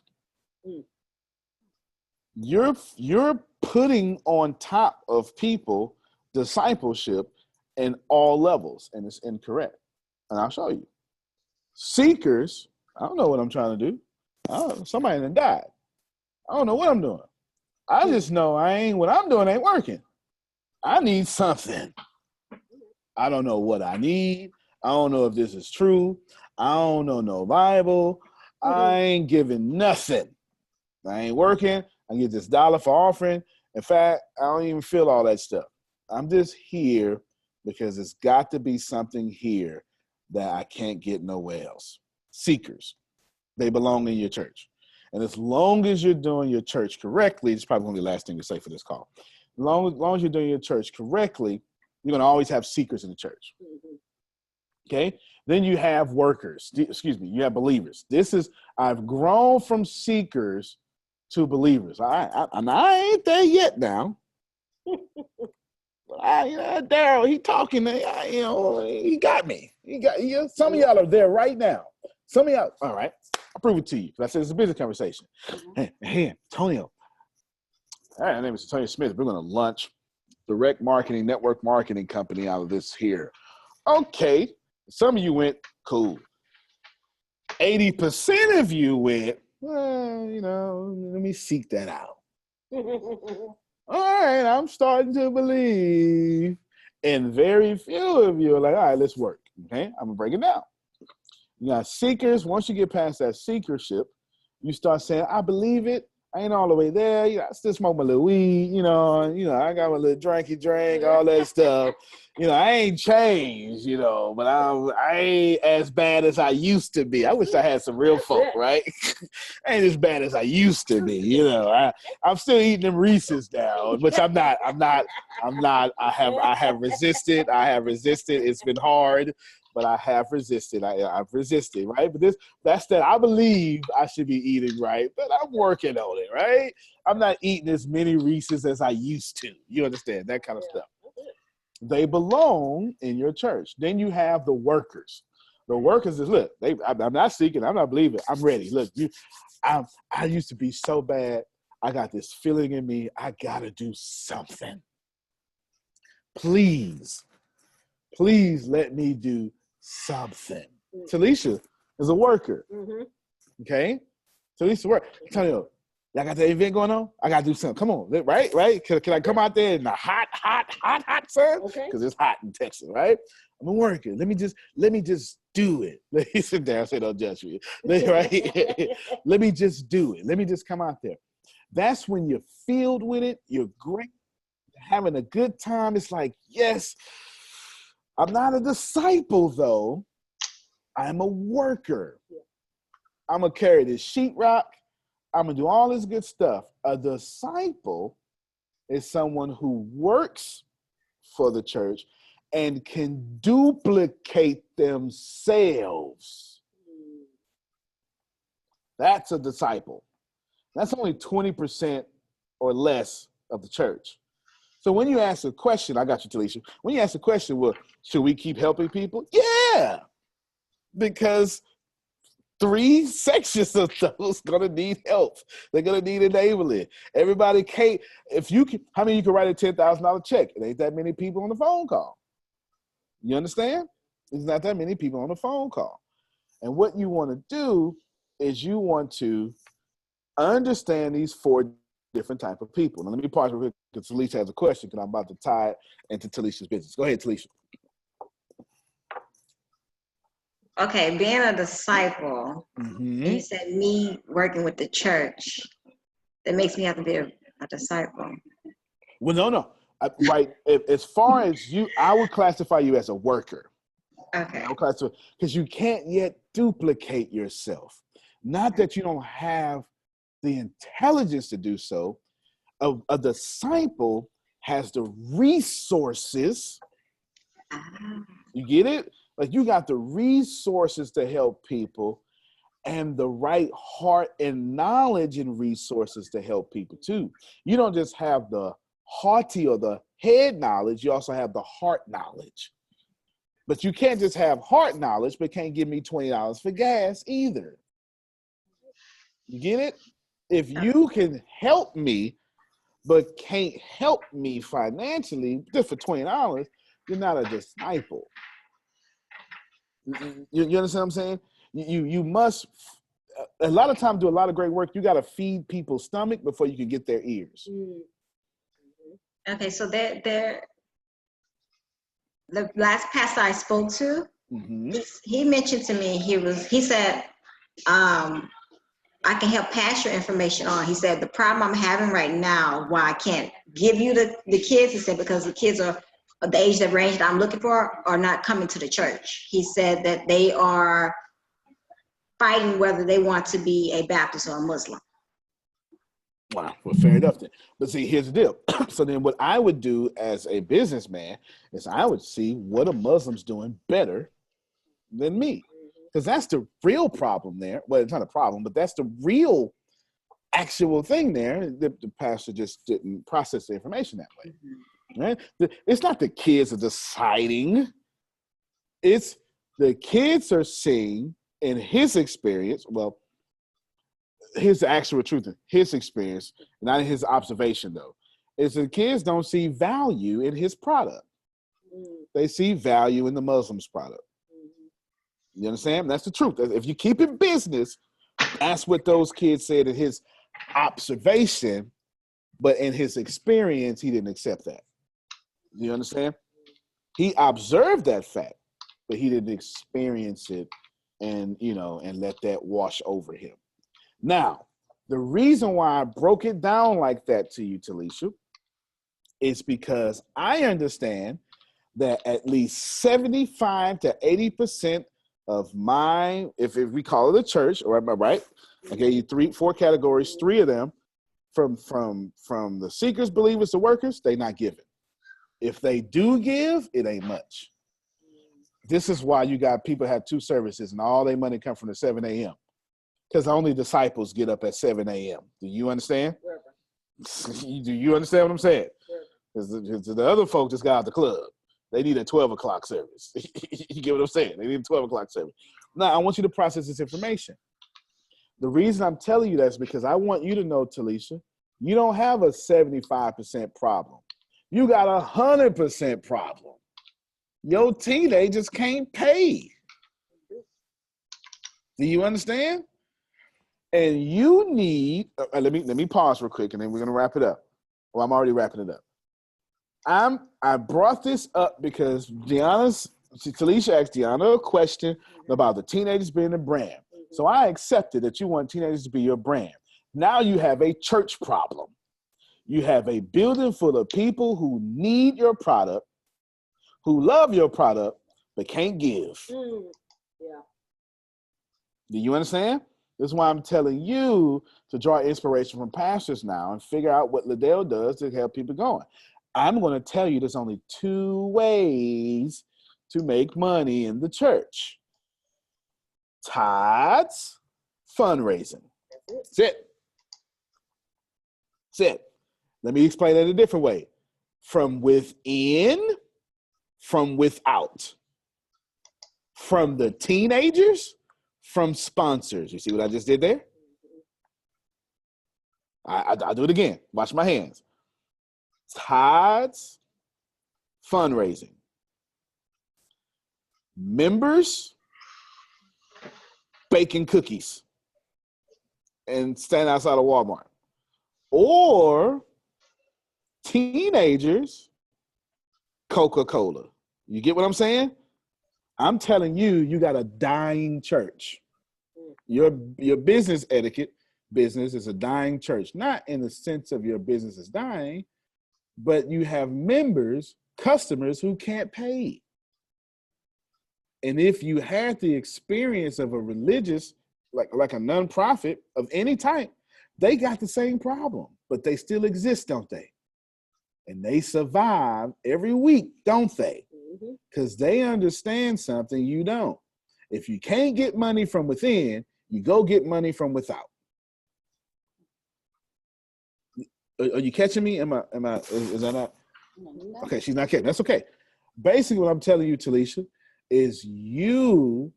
You're putting on top of people discipleship in all levels, and it's incorrect. And I'll show you. Seekers, I don't know what I'm trying to do. Somebody done died. I don't know what I'm doing. I just know what I'm doing ain't working. I need something. I don't know what I need. I don't know if this is true. I don't know no Bible. I ain't giving nothing. I ain't working. I get this dollar for offering. In fact, I don't even feel all that stuff. I'm just here because it's got to be something here that I can't get nowhere else. Seekers, they belong in your church. And as long as you're doing your church correctly, it's probably going to be the last thing to say for this call. As long as you're doing your church correctly, you're going to always have seekers in the church. Okay? Then you have workers. You have believers. I've grown from seekers to believers. I ain't there yet now. Daryl, he talking. He got me. Some of y'all are there right now. Some of y'all, all right. I'll prove it to you. I said it's a business conversation. Hey, Antonio. All right, my name is Antonio Smith. We're going to launch direct marketing, network marketing company out of this here. Okay. Some of you went, cool. 80% of you went, well, let me seek that out. All right, I'm starting to believe. And very few of you are like, all right, let's work. Okay, I'm going to break it down. You got seekers. Once you get past that seekership, you start saying, I believe it. I ain't all the way there. I still smoke my little weed. I got my little drinky drink, all that stuff. I ain't changed, but I ain't as bad as I used to be. I wish I had some real folk, right? I ain't as bad as I used to be. I'm still eating them Reese's now, which I'm not. I have resisted. It's been hard, but I have resisted. I've resisted, right? But that's that I believe I should be eating right, but I'm working on it, right? I'm not eating as many Reese's as I used to. You understand? That kind of stuff. They belong in your church. Then you have the workers. The workers is, look, I'm not seeking, I'm not believing, I'm ready. Look, I used to be so bad. I got this feeling in me. I got to do something. Please let me do something. Talisha is a worker. Okay? Talisha work. Antonio, y'all got that event going on? I got to do something. Come on, right? Can I come out there in the hot sun? Because it's hot in Texas, right? I'm a worker. Let me just do it. Let me sit down. Say, don't judge me. Right? Let me just do it. Let me just come out there. That's when you're filled with it. You're great. Having a good time. It's like, yes, I'm not a disciple, though. I'm a worker. I'm going to carry this sheetrock. I'm going to do all this good stuff. A disciple is someone who works for the church and can duplicate themselves. That's a disciple. That's only 20% or less of the church. So when you ask a question, I got you, Talisha. When you ask a question, well, should we keep helping people? Yeah, because 3 sections of those gonna need help. They're gonna need enabling. Everybody can't. How many you can write a $10,000 check? It ain't that many people on the phone call. You understand? There's not that many people on the phone call. And what you want to do is you want to understand these 4 different type of people. Now let me pause real quick because Talisha has a question because I'm about to tie it into Talisha's business. Go ahead, Talisha. Okay, being a disciple, you said me working with the church, that makes me have to be a disciple. Well, no. Right. As far as you, I would classify you as a worker. Okay. I would classify because you can't yet duplicate yourself. Not that you don't have the intelligence to do so. A disciple has the resources. You get it? Like you got the resources to help people and the right heart and knowledge and resources to help people too. You don't just have the haughty or the head knowledge, you also have the heart knowledge. But you can't just have heart knowledge, but can't give me $20 for gas either. You get it? If you can help me, but can't help me financially just for $20, you're not a disciple. You understand what I'm saying? You must, a lot of times do a lot of great work. You got to feed people's stomach before you can get their ears. Okay, so there the last pastor I spoke to, he mentioned to me, he said, I can help pass your information on. He said, the problem I'm having right now, why I can't give you the kids, he said, because the kids are of the age, the range that I'm looking for are not coming to the church. He said that they are fighting whether they want to be a Baptist or a Muslim. Wow, well, fair enough then. But see, here's the deal. So then what I would do as a businessman is I would see what are Muslims doing better than me. Because that's the real problem there. Well, it's not a problem, but that's the real actual thing there. The pastor just didn't process the information that way. Right? It's not the kids are deciding. It's the kids are seeing in his experience, well, here's the actual truth, his experience, not in his observation though, is the kids don't see value in his product. They see value in the Muslim's product. You understand? That's the truth. If you keep it business, that's what those kids said in his observation, but in his experience, he didn't accept that. You understand? He observed that fact, but he didn't experience it and, and let that wash over him. Now, the reason why I broke it down like that to you, Talisha, is because I understand that at least 75 to 80% of my, if we call it a church, or am I right? I gave you 4 categories, 3 of them, from the seekers, believers, the workers, they not giving. If they do give, it ain't much. This is why you got people have 2 services and all their money come from the 7 a.m. Because only disciples get up at 7 a.m. Do you understand? Do you understand what I'm saying? Because the other folks just got out the club. They need a 12 o'clock service. You get what I'm saying? They need a 12 o'clock service. Now, I want you to process this information. The reason I'm telling you that is because I want you to know, Talisha, you don't have a 75% problem. You got a 100% problem. Your teenagers can't pay. Do you understand? And you need, let me pause real quick and then we're going to wrap it up. Well, I'm already wrapping it up. I brought this up because Talisha asked Deanna a question about the teenagers being a brand. So I accepted that you want teenagers to be your brand. Now you have a church problem. You have a building full of people who need your product, who love your product, but can't give. Yeah. Do you understand? This is why I'm telling you to draw inspiration from pastors now and figure out what Liddell does to help people going. I'm going to tell you there's only 2 ways to make money in the church. Tithes, fundraising. That's it. That's it. Let me explain it a different way. From within, from without. From the teenagers, from sponsors. You see what I just did there? I'll do it again. Watch my hands. Tithes, fundraising. Members, baking cookies and stand outside of Walmart. Or teenagers, Coca-Cola. You get what I'm saying? I'm telling you, you got a dying church. Your business etiquette, business is a dying church. Not in the sense of your business is dying, but you have members, customers who can't pay. And if you had the experience of a religious, like a nonprofit of any type, they got the same problem, but they still exist, don't they? And they survive every week, don't they? Because they understand something you don't. If you can't get money from within, you go get money from without. Are you catching me? Is that not? Okay, she's not catching. That's okay. Basically, what I'm telling you, Talisha, is you're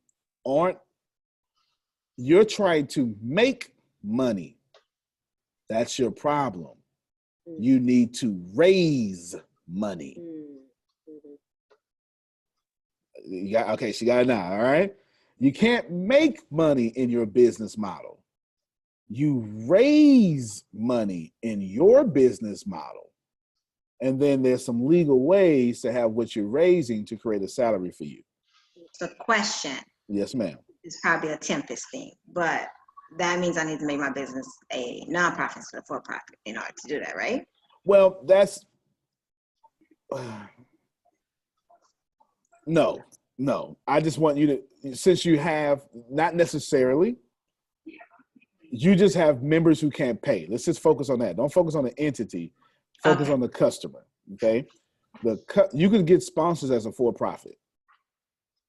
trying to make money. That's your problem. You need to raise money. Okay, she got it now, all right? You can't make money in your business model. You raise money in your business model. And then there's some legal ways to have what you're raising to create a salary for you. The question. Yes, ma'am. It's probably a tempest thing, but that means I need to make my business a nonprofit instead of for-profit in order to do that, right? Well, that's no. I just want you to, since you have, not necessarily, you just have members who can't pay. Let's just focus on that. Don't focus on the entity. Focus on the customer. Okay, you can get sponsors as a for-profit.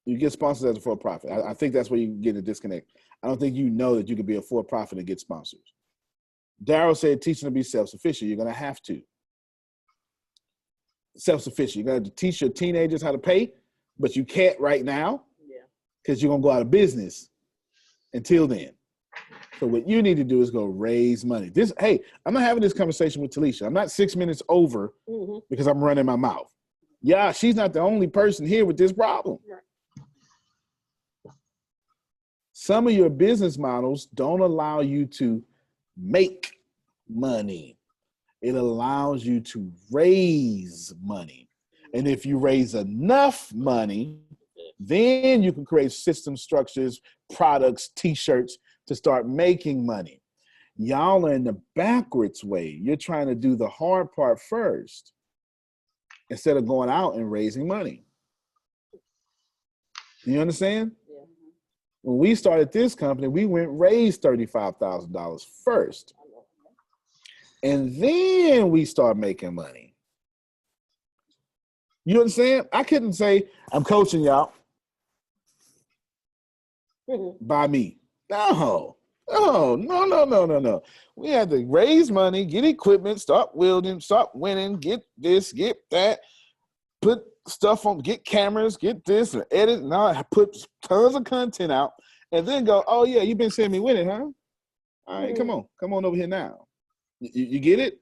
You get sponsors as a for-profit. I think that's where you get a disconnect. I don't think you know that you can be a for-profit and get sponsors. Daryl said teaching to be self-sufficient. You're going to have to. Self-sufficient. You're going to teach your teenagers how to pay, but you can't right now because you're going to go out of business until then. So what you need to do is go raise money. Hey, I'm not having this conversation with Talisha. I'm not 6 minutes over because I'm running my mouth. Yeah, she's not the only person here with this problem. Some of your business models don't allow you to make money. It allows you to raise money. And if you raise enough money, then you can create system structures, products, t-shirts to start making money. Y'all are in the backwards way. You're trying to do the hard part first instead of going out and raising money. You understand? Yeah. When we started this company, we went raised $35,000 first. And then we start making money. You understand? I couldn't say, I'm coaching y'all. By me. No. We had to raise money, get equipment, start building, start winning, get this, get that, put stuff on, get cameras, get this, and edit. And I put tons of content out, and then go, oh yeah, you've been seeing me winning, huh? All right, come on over here now. You get it?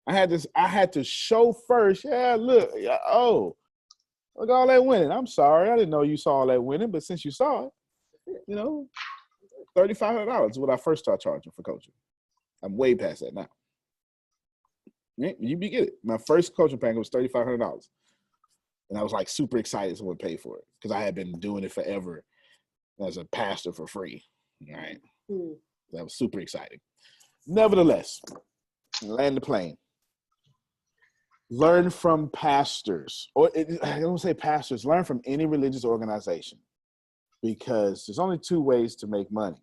I had to show first. Yeah, look, look all that winning. I'm sorry, I didn't know you saw all that winning, but since you saw it, you know, $3,500 is what I first started charging for coaching. I'm way past that now. You get it. My first coaching package was $3,500. And I was like super excited someone paid for it because I had been doing it forever as a pastor for free. All right. That was super exciting. Nevertheless, land the plane. Learn from pastors. I don't say pastors. Learn from any religious organization. Because there's only two ways to make money.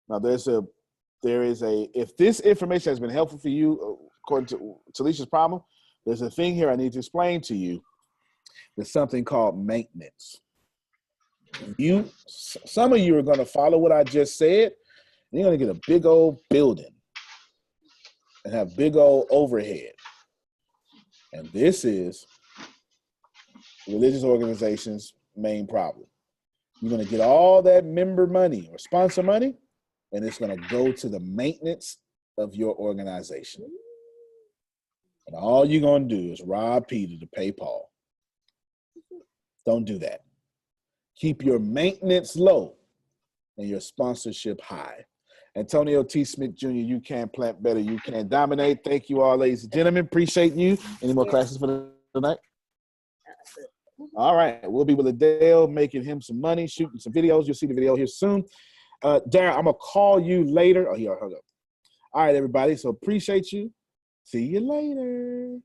Now, if this information has been helpful for you, according to Talisha's problem, there's a thing here I need to explain to you. There's something called maintenance. Some of you are going to follow what I just said, and you're going to get a big old building and have big old overhead. And this is religious organizations' main problem. You're going to get all that member money or sponsor money, and it's going to go to the maintenance of your organization. And all you're going to do is rob Peter to pay Paul. Don't do that. Keep your maintenance low and your sponsorship high. Antonio T. Smith Jr., you can plant better. You can dominate. Thank you all, ladies and gentlemen. Appreciate you. Any more classes for tonight? All right, we'll be with Adele, making him some money, shooting some videos. You'll see the video here soon. Darren, I'm going to call you later. Oh, he already hung up. All right, everybody, so appreciate you. See you later.